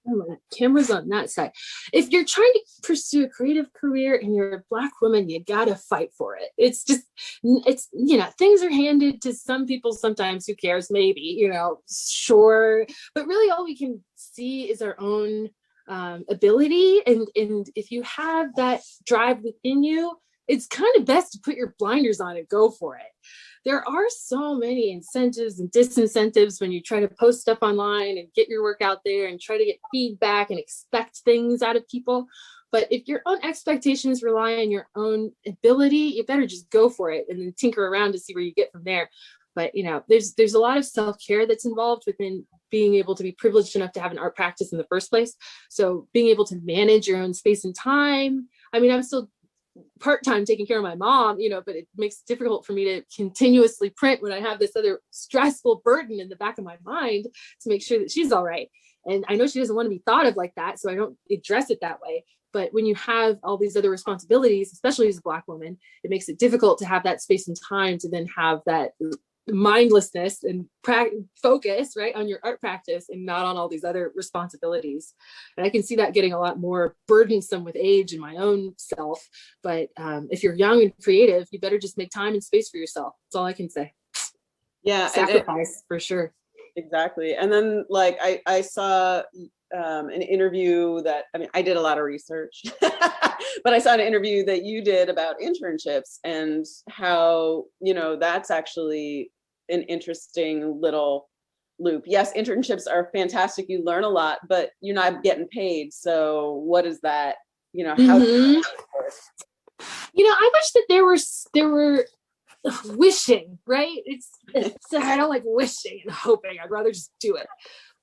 Oh, my camera's on that side. If you're trying to pursue a creative career and you're a Black woman, you gotta fight for it. It's just, it's, you know, things are handed to some people sometimes. Who cares? Maybe, you know, sure. But really all we can see is our own ability. And if you have that drive within you, it's kind of best to put your blinders on and go for it. There are so many incentives and disincentives when you try to post stuff online and get your work out there and try to get feedback and expect things out of people. But if your own expectations rely on your own ability, you better just go for it and then tinker around to see where you get from there. But, you know, there's a lot of self-care that's involved within being able to be privileged enough to have an art practice in the first place. So being able to manage your own space and time. I mean, I'm still part-time taking care of my mom, you know, but it makes it difficult for me to continuously print when I have this other stressful burden in the back of my mind to make sure that she's all right. And I know she doesn't want to be thought of like that, so I don't address it that way. But when you have all these other responsibilities, especially as a Black woman, it makes it difficult to have that space and time to then have that mindlessness and focus right on your art practice and not on all these other responsibilities. And I can see that getting a lot more burdensome with age in my own self. But if you're young and creative, you better just make time and space for yourself. That's all I can say. Yeah, sacrifice for sure. Exactly. And then, like, I saw an interview that, I mean, I did a lot of research, but I saw an interview that you did about internships and how, you know, that's actually an interesting little loop. Yes, internships are fantastic. You learn a lot, but you're not getting paid. So what is that, you know, how You know, I wish that there were wishing, right? It's I don't like wishing and hoping. I'd rather just do it.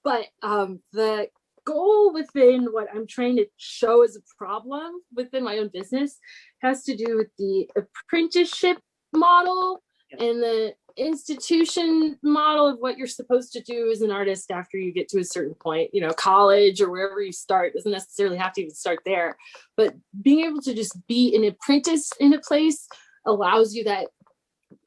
But the goal within what I'm trying to show as a problem within my own business has to do with the apprenticeship model and the institution model of what you're supposed to do as an artist after you get to a certain point. You know, college or wherever you start doesn't necessarily have to even start there, but being able to just be an apprentice in a place allows you that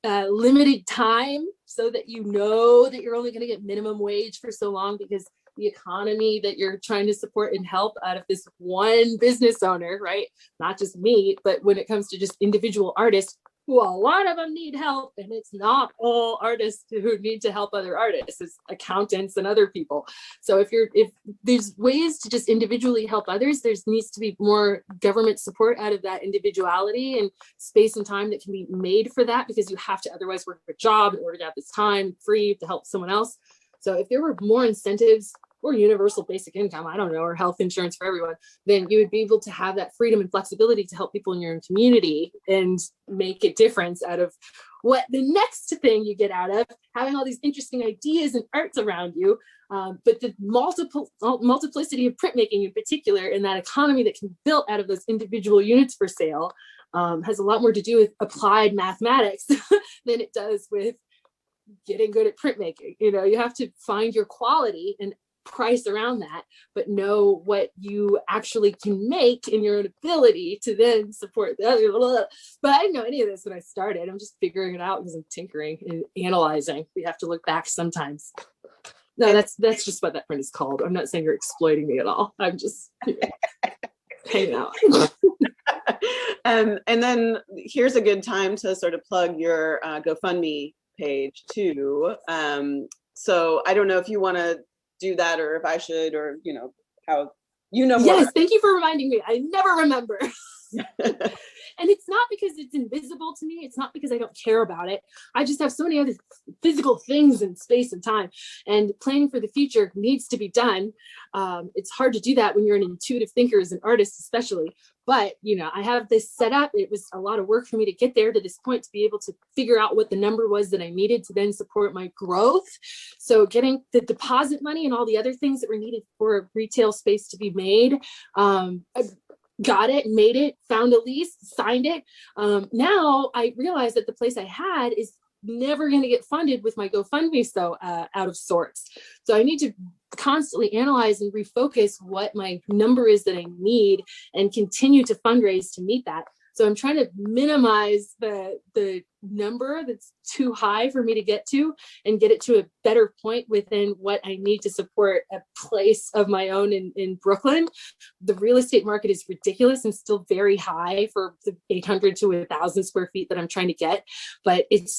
limited time so that you know that you're only going to get minimum wage for so long, because the economy that you're trying to support and help out of this one business owner, right? Not just me, but when it comes to just individual artists, well, a lot of them need help, and it's not all artists who need to help other artists. It's accountants and other people. So if there's ways to just individually help others, there needs to be more government support out of that individuality and space and time that can be made for that, because you have to otherwise work a job in order to have this time free to help someone else. So if there were more incentives or universal basic income, I don't know, or health insurance for everyone, then you would be able to have that freedom and flexibility to help people in your own community and make a difference out of what the next thing you get out of having all these interesting ideas and arts around you. But the multiplicity of printmaking in particular, and that economy that can be built out of those individual units for sale has a lot more to do with applied mathematics than it does with getting good at printmaking. You know, you have to find your quality and price around that, but know what you actually can make in your own ability to then support the other. But I didn't know any of this when I started. I'm just figuring it out because I'm tinkering and analyzing. We have to look back sometimes. No, that's just what that print is called. I'm not saying you're exploiting me at all. I'm just hanging out. And then here's a good time to sort of plug your GoFundMe page too. So I don't know if you want to do that or if I should, or how more. Yes, thank you for reminding me. I never remember. And it's not because it's invisible to me. It's not because I don't care about it. I just have so many other physical things in space and time, and planning for the future needs to be done. It's hard to do that when you're an intuitive thinker as an artist, especially. But, I have this set up. It was a lot of work for me to get there to this point, to be able to figure out what the number was that I needed to then support my growth. So getting the deposit money and all the other things that were needed for a retail space to be made, got it, made it, found a lease, signed it. Now I realize that the place I had is never going to get funded with my GoFundMe, so out of sorts. So I need to constantly analyze and refocus what my number is that I need and continue to fundraise to meet that. So I'm trying to minimize the number that's too high for me to get to, and get it to a better point within what I need to support a place of my own in Brooklyn. The real estate market is ridiculous and still very high for the 800 to 1,000 square feet that I'm trying to get. But it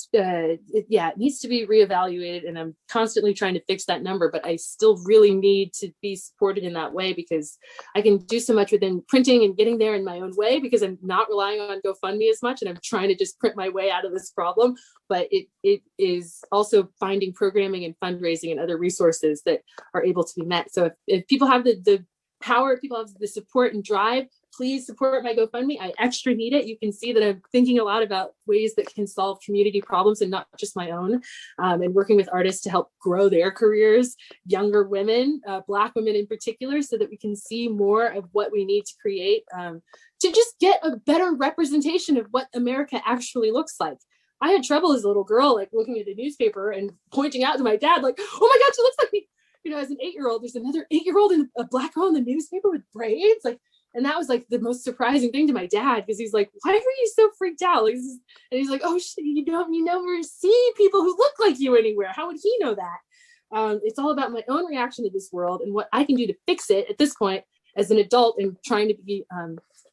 needs to be reevaluated, and I'm constantly trying to fix that number. But I still really need to be supported in that way, because I can do so much within printing and getting there in my own way, because I'm not relying on GoFundMe as much, and I'm trying to just print my way out of this problem. But it is also finding programming and fundraising and other resources that are able to be met. So if people have the power, people have the support and drive, please support my GoFundMe. I extra need it. You can see that I'm thinking a lot about ways that can solve community problems and not just my own, and working with artists to help grow their careers, younger women, Black women in particular, so that we can see more of what we need to create, to just get a better representation of what America actually looks like. I had trouble as a little girl, like looking at the newspaper and pointing out to my dad, like, oh my God, she looks like me. As an 8-year-old, there's another 8-year-old and a Black girl in the newspaper with braids. And that was like the most surprising thing to my dad, because he's like, why were you so freaked out? And he's like, oh, you never see people who look like you anywhere. How would he know that? It's all about my own reaction to this world and what I can do to fix it at this point as an adult and trying to be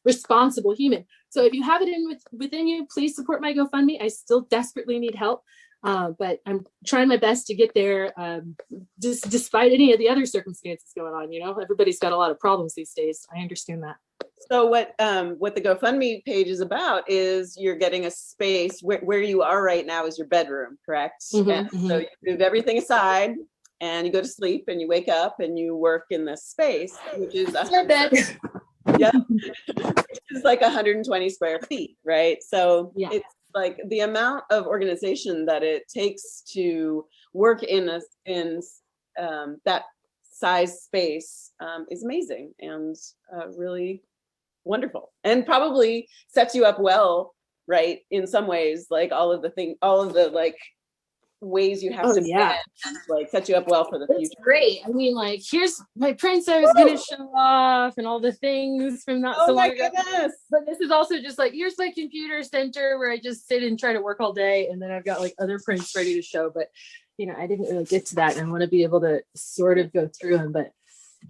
responsible human. So if you have it within you, please support my GoFundMe. I still desperately need help. But I'm trying my best to get there, despite any of the other circumstances going on. Everybody's got a lot of problems these days. I understand that. So what the GoFundMe page is about is you're getting a space where you are right now is your bedroom, correct? Mm-hmm. So you move everything aside and you go to sleep and you wake up and you work in this space, which is my bed. Yeah, which is like 120 square feet, right? So yeah. It's like the amount of organization that it takes to work in that size space is amazing and really wonderful, and probably sets you up well, right? In some ways, like all of the ways you have to yeah. Set you up well for the future. It's great. I mean, here's my prints I was gonna show off and all the things from not so long ago. Goodness. But this is also just here's my computer center where I just sit and try to work all day, and then I've got other prints ready to show. But I didn't really get to that, and I want to be able to sort of go through them. But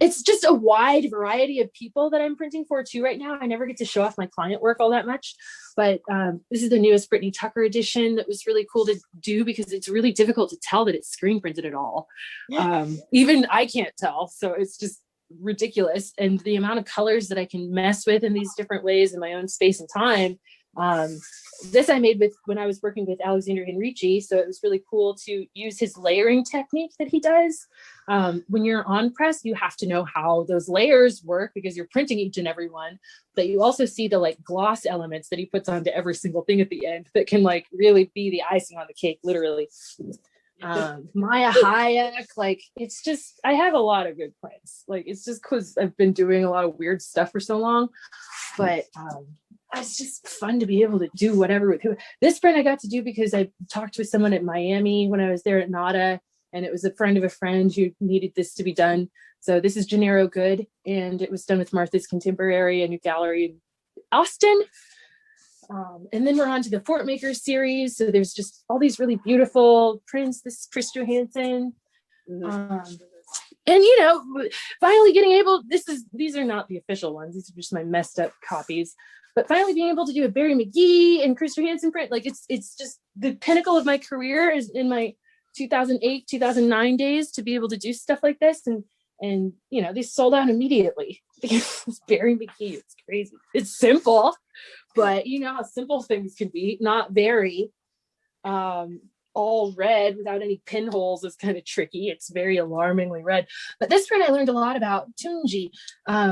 it's just a wide variety of people that I'm printing for too right now. I never get to show off my client work all that much, but this is the newest Brittany Tucker edition that was really cool to do, because it's really difficult to tell that it's screen printed at all. Even I can't tell. So it's just ridiculous. And the amount of colors that I can mess with in these different ways in my own space and time. This I made when I was working with Alexander Henrici. So it was really cool to use his layering technique that he does. When you're on press, you have to know how those layers work, because you're printing each and every one, but you also see the gloss elements that he puts onto every single thing at the end that can really be the icing on the cake, literally. Maya Hayek, it's just, I have a lot of good prints. It's just because I've been doing a lot of weird stuff for so long, but it's just fun to be able to do whatever with who. This print I got to do because I talked with someone at Miami when I was there at NADA, and it was a friend of a friend who needed this to be done. So this is Gennaro Good, and it was done with Martha's Contemporary, a new gallery in Austin. And then we're on to the Fort Makers series. So there's just all these really beautiful prints. This is Chris Johansson. And finally getting able, these are not the official ones, these are just my messed up copies, but finally being able to do a Barry McGee and Christopher Hansen print, like it's just the pinnacle of my career is in my 2008 2009 days to be able to do stuff like this. And they sold out immediately because it's Barry McGee. It's crazy. It's simple, but how simple things can be, not very all red without any pinholes is kind of tricky. It's very alarmingly red. But this print I learned a lot about Tunji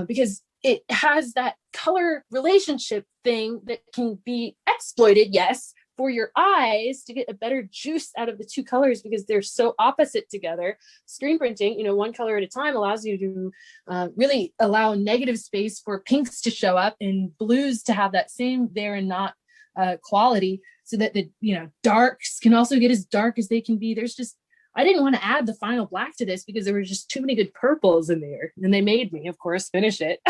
because it has that color relationship thing that can be exploited, yes, for your eyes to get a better juice out of the two colors because they're so opposite together. Screen printing, one color at a time allows you to really allow negative space for pinks to show up and blues to have that same there and not quality, so that the darks can also get as dark as they can be. I didn't want to add the final black to this because there were just too many good purples in there, and they made me, of course, finish it.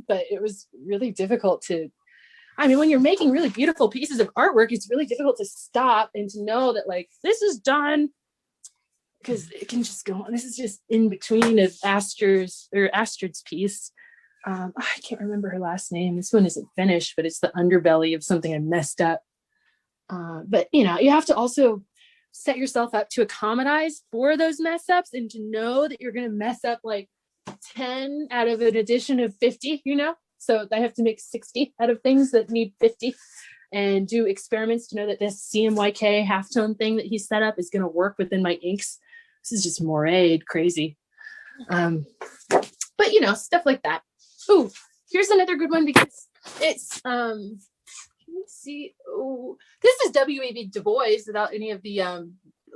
But it was really difficult when you're making really beautiful pieces of artwork, it's really difficult to stop and to know that this is done, because it can just go on. This is just in between of Astrid's piece. I can't remember her last name. This one isn't finished, but it's the underbelly of something I messed up. But you have to also set yourself up to accommodize for those mess ups and to know that you're going to mess up 10 out of an edition of 50, so I have to make 60 out of things that need 50 and do experiments to know that this CMYK halftone thing that he set up is going to work within my inks. This is just moraid crazy. But stuff like that. Oh, here's another good one because it's can you see? Oh, this is W.E.B. Du Bois without any of the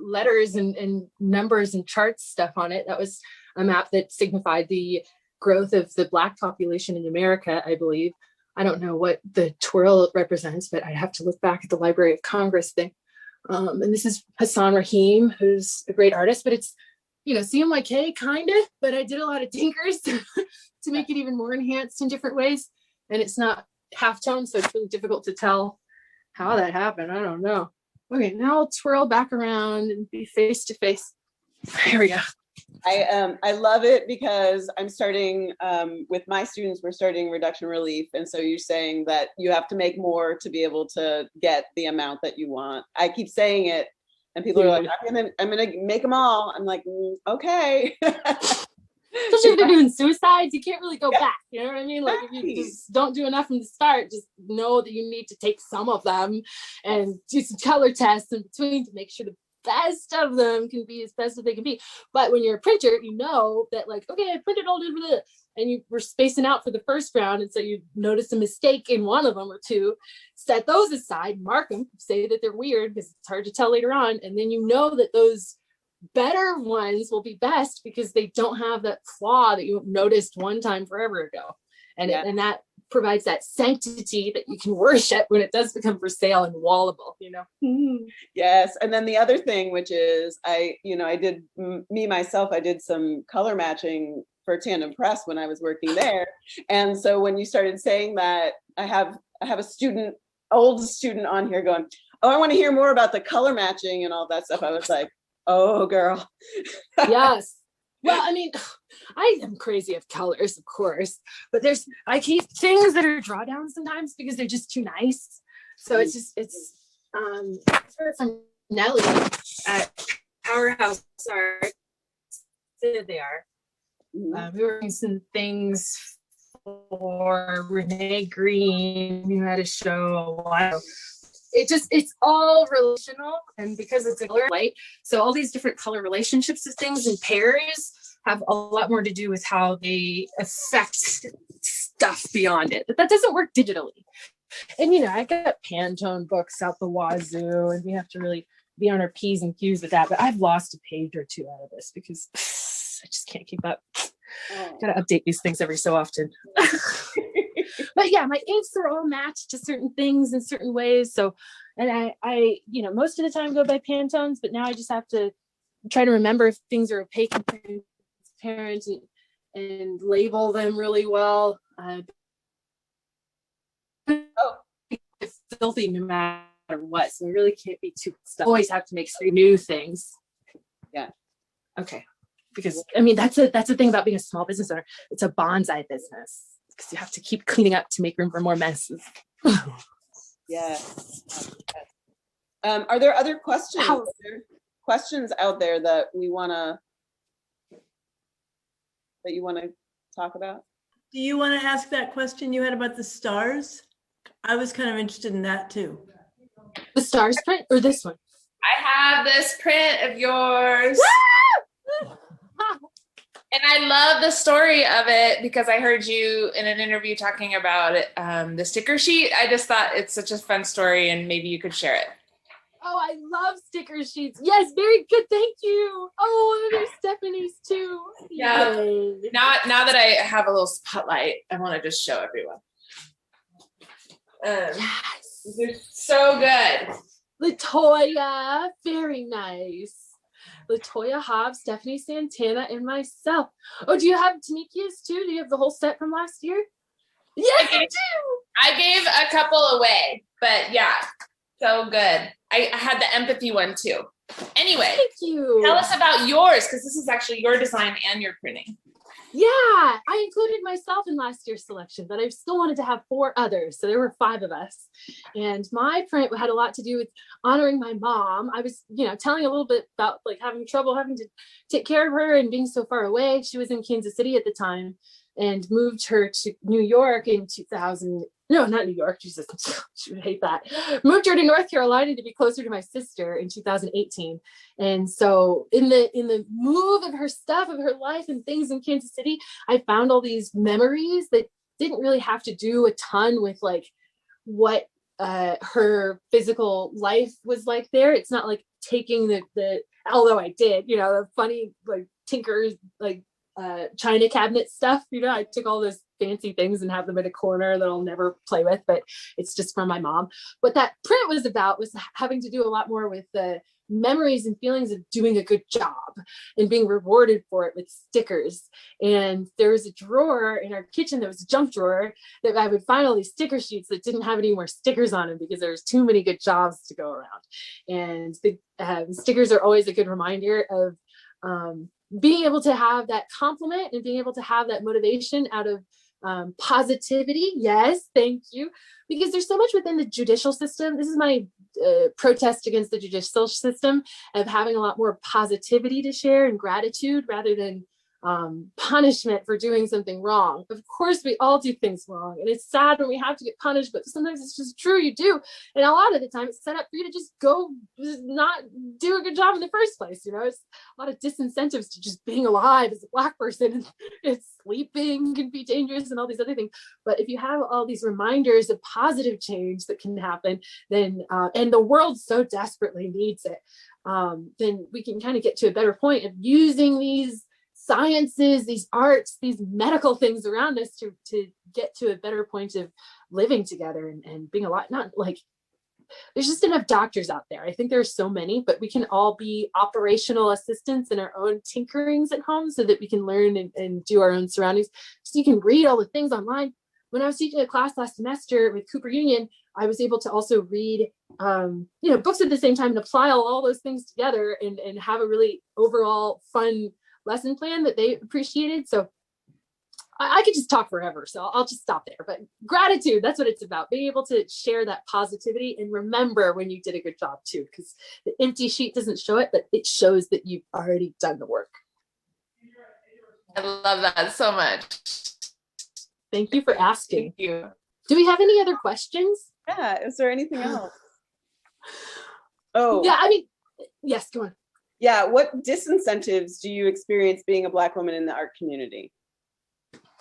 letters and numbers and charts stuff on it. That was a map that signified the growth of the Black population in America, I believe. I don't know what the twirl represents, but I'd have to look back at the Library of Congress thing. And this is Hassan Rahim, who's a great artist, but it's CMYK kind of, but I did a lot of tinkers to make it even more enhanced in different ways. And it's not halftone, so it's really difficult to tell how that happened. I don't know. Okay, now I'll twirl back around and be face to face. Here we go. I love it because I'm starting with my students, we're starting reduction relief. And so you're saying that you have to make more to be able to get the amount that you want. I keep saying it and people are like, I'm gonna make them all. I'm like, okay. Especially if they're doing suicides, you can't really go back. You know what I mean? If you just don't do enough from the start, just know that you need to take some of them and do some color tests in between to make sure the best of them can be as best as they can be. But when you're a printer, you know that okay, I printed all over the, and you were spacing out for the first round, and so you notice a mistake in one of them or two, set those aside, mark them, say that they're weird because it's hard to tell later on, and then you know that those better ones will be best because they don't have that flaw that you noticed one time forever ago. And, and that provides that sanctity that you can worship when it does become for sale and wallable, Yes. And then the other thing, which is I did some color matching for Tandem Press when I was working there. And so when you started saying that, I have a old student on here going, oh, I want to hear more about the color matching and all that stuff. I was like, oh, girl. Yes. Well, I am crazy of colors, of course, but I keep things that are drawdowns sometimes because they're just too nice. So it's from Nellie at Powerhouse Art. There they are. We were doing some things for Renee Green, who had a show a while. It's all relational, and because it's a color light, so all these different color relationships of things and pairs have a lot more to do with how they affect stuff beyond it. But that doesn't work digitally. And I got Pantone books out the wazoo, and we have to really be on our P's and Q's with that. But I've lost a page or two out of this because I just can't keep up. Got to update these things every so often. But yeah, my inks are all matched to certain things in certain ways. So, and I most of the time go by Pantones, but now I just have to try to remember if things are opaque and transparent and label them really well. It's filthy no matter what. So I really can't be too stuck. Always have to make new things. Yeah. Okay. because I mean, that's the thing about being a small business owner. It's a bonsai business because you have to keep cleaning up to make room for more messes. Yes. Are there other questions? Ow. Are there questions out there that you want to talk about? Do you want to ask that question you had about the stars? I was kind of interested in that too. The stars print or this one? I have this print of yours. And I love the story of it because I heard you in an interview talking about it, the sticker sheet. I just thought it's such a fun story and maybe you could share it. Oh, I love sticker sheets. Yes, very good. Thank you. Oh, there's Stephanie's too. Yeah. Yay. Now that I have a little spotlight, I want to just show everyone. Yes. They're so good. Latoya, very nice. Latoya Hobbs, Stephanie Santana, and myself. Oh, do you have Tanikia's too? Do you have the whole set from last year? Yes, I do. I gave a couple away, but yeah, so good. I had the empathy one too. Anyway, Thank you. tell us about yours because this is actually your design and your printing. Yeah, I included myself in last year's selection, but I still wanted to have 4 others. So there were 5 of us. And my print had a lot to do with honoring my mom. I was, telling a little bit about like having trouble having to take care of her and being so far away. She was in Kansas City at the time and moved her to New York in 2000. No, not New York. Jesus, she would hate that. Moved her to North Carolina to be closer to my sister in 2018. And so in the move of her stuff, of her life and things in Kansas City, I found all these memories that didn't really have to do a ton with like what her physical life was like there. It's not like taking the although I did, the funny like tinkers like china cabinet stuff. I took all those fancy things and have them in a corner that I'll never play with, but it's just from my mom. What that print was about was having to do a lot more with the memories and feelings of doing a good job and being rewarded for it with stickers. And there was a drawer in our kitchen that was a junk drawer that I would find all these sticker sheets that didn't have any more stickers on them because there was too many good jobs to go around. And the stickers are always a good reminder of being able to have that compliment and being able to have that motivation out of positivity. Yes, thank you. Because there's so much within the judicial system. This is my protest against the judicial system of having a lot more positivity to share and gratitude rather than punishment for doing something wrong. Of course, we all do things wrong, and it's sad when we have to get punished, but sometimes it's just true, you do. And a lot of the time it's set up for you to just go not do a good job in the first place. It's a lot of disincentives to just being alive as a Black person, and it's sleeping can be dangerous and all these other things. But if you have all these reminders of positive change that can happen, then and the world so desperately needs it, then we can kind of get to a better point of using these sciences, these arts, these medical things around us to get to a better point of living together and being a lot, not like there's just enough doctors out there. I think there's so many, but we can all be operational assistants in our own tinkerings at home so that we can learn and do our own surroundings. So you can read all the things online. When I was teaching a class last semester with Cooper Union, I was able to also read, books at the same time and apply all those things together and have a really overall fun lesson plan that they appreciated. So I could just talk forever, so I'll just stop there. But gratitude, that's what it's about. Being able to share that positivity and remember when you did a good job too, because the empty sheet doesn't show it, but it shows that you've already done the work. I love that so much. Thank you for asking. Thank you. Do we have any other questions? Yeah, is there anything else? Oh, Yeah, yes, go on. yeah. What disincentives do you experience being a Black woman in the art community?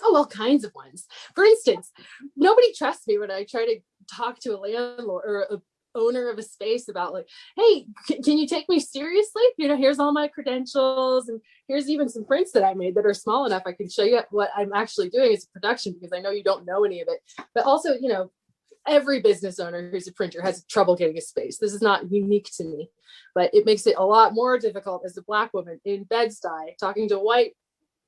Oh, all kinds of ones. For instance, nobody trusts me when I try to talk to a landlord or a owner of a space about like, hey, can you take me seriously? Here's all my credentials and here's even some prints that I made that are small enough I can show you what I'm actually doing as a production, because I know you don't know any of it. But also, every business owner who's a printer has trouble getting a space. This is not unique to me, but it makes it a lot more difficult as a Black woman in Bed-Stuy talking to white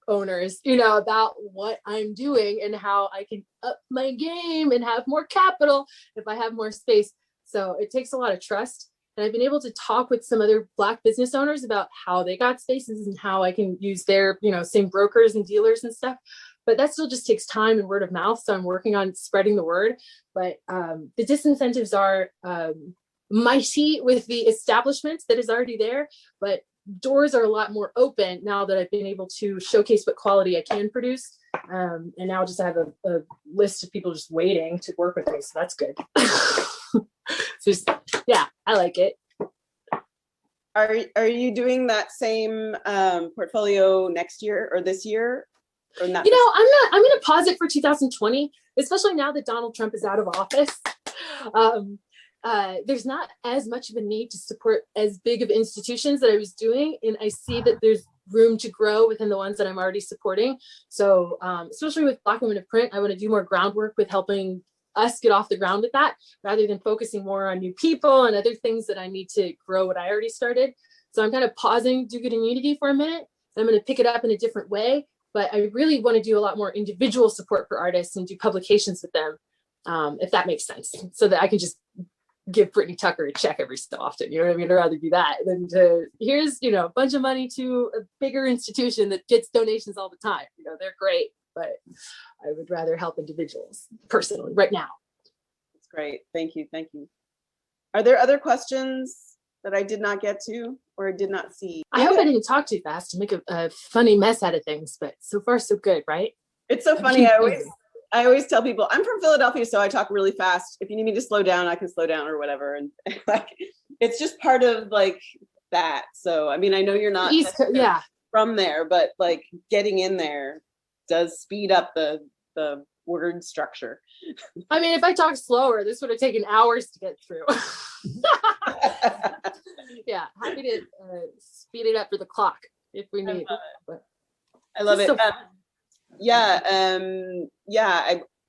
owners, about what I'm doing and how I can up my game and have more capital if I have more space. So it takes a lot of trust. And I've been able to talk with some other Black business owners about how they got spaces and how I can use their, same brokers and dealers and stuff. But that still just takes time and word of mouth. So I'm working on spreading the word. But the disincentives are mighty with the establishment that is already there, but doors are a lot more open now that I've been able to showcase what quality I can produce. And now just have a list of people just waiting to work with me. So that's good. Yeah, I like it. Are you doing that same portfolio next year or this year? Or not? I'm going to pause it for 2020, especially now that Donald Trump is out of office. There's not as much of a need to support as big of institutions that I was doing. And I see that there's room to grow within the ones that I'm already supporting. So especially with Black Women of Print, I want to do more groundwork with helping us get off the ground with that, rather than focusing more on new people and other things that I need to grow what I already started. So I'm kind of pausing Do Good in Unity for a minute. And I'm going to pick it up in a different way. But I really want to do a lot more individual support for artists and do publications with them, if that makes sense, so that I can just give Brittany Tucker a check every so often. You know what I mean? I'd rather do that than to, here's, a bunch of money to a bigger institution that gets donations all the time. They're great, but I would rather help individuals personally right now. That's great. Thank you. Thank you. Are there other questions that I did not get to or did not see? I hope I didn't talk too fast to make a funny mess out of things, but so far so good, right? It's so funny. I always tell people I'm from Philadelphia, so I talk really fast. If you need me to slow down, I can slow down or whatever. And like, it's just part of like that. So, I mean, I know you're not from there, but like getting in there does speed up the word structure. I mean, if I talk slower, this would have taken hours to get through. Yeah, happy to speed it up for the clock if we need. I love it.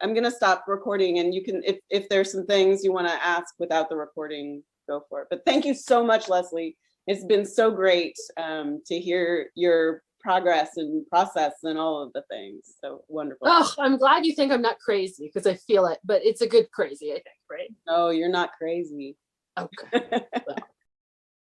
I'm gonna stop recording, and you can, if there's some things you want to ask without the recording, go for it. But thank you so much, Leslie. It's been so great to hear your progress and process and all of the things. So wonderful. Oh, I'm glad you think I'm not crazy, because I feel it, but it's a good crazy, I think, right? No, you're not crazy. Okay. Well.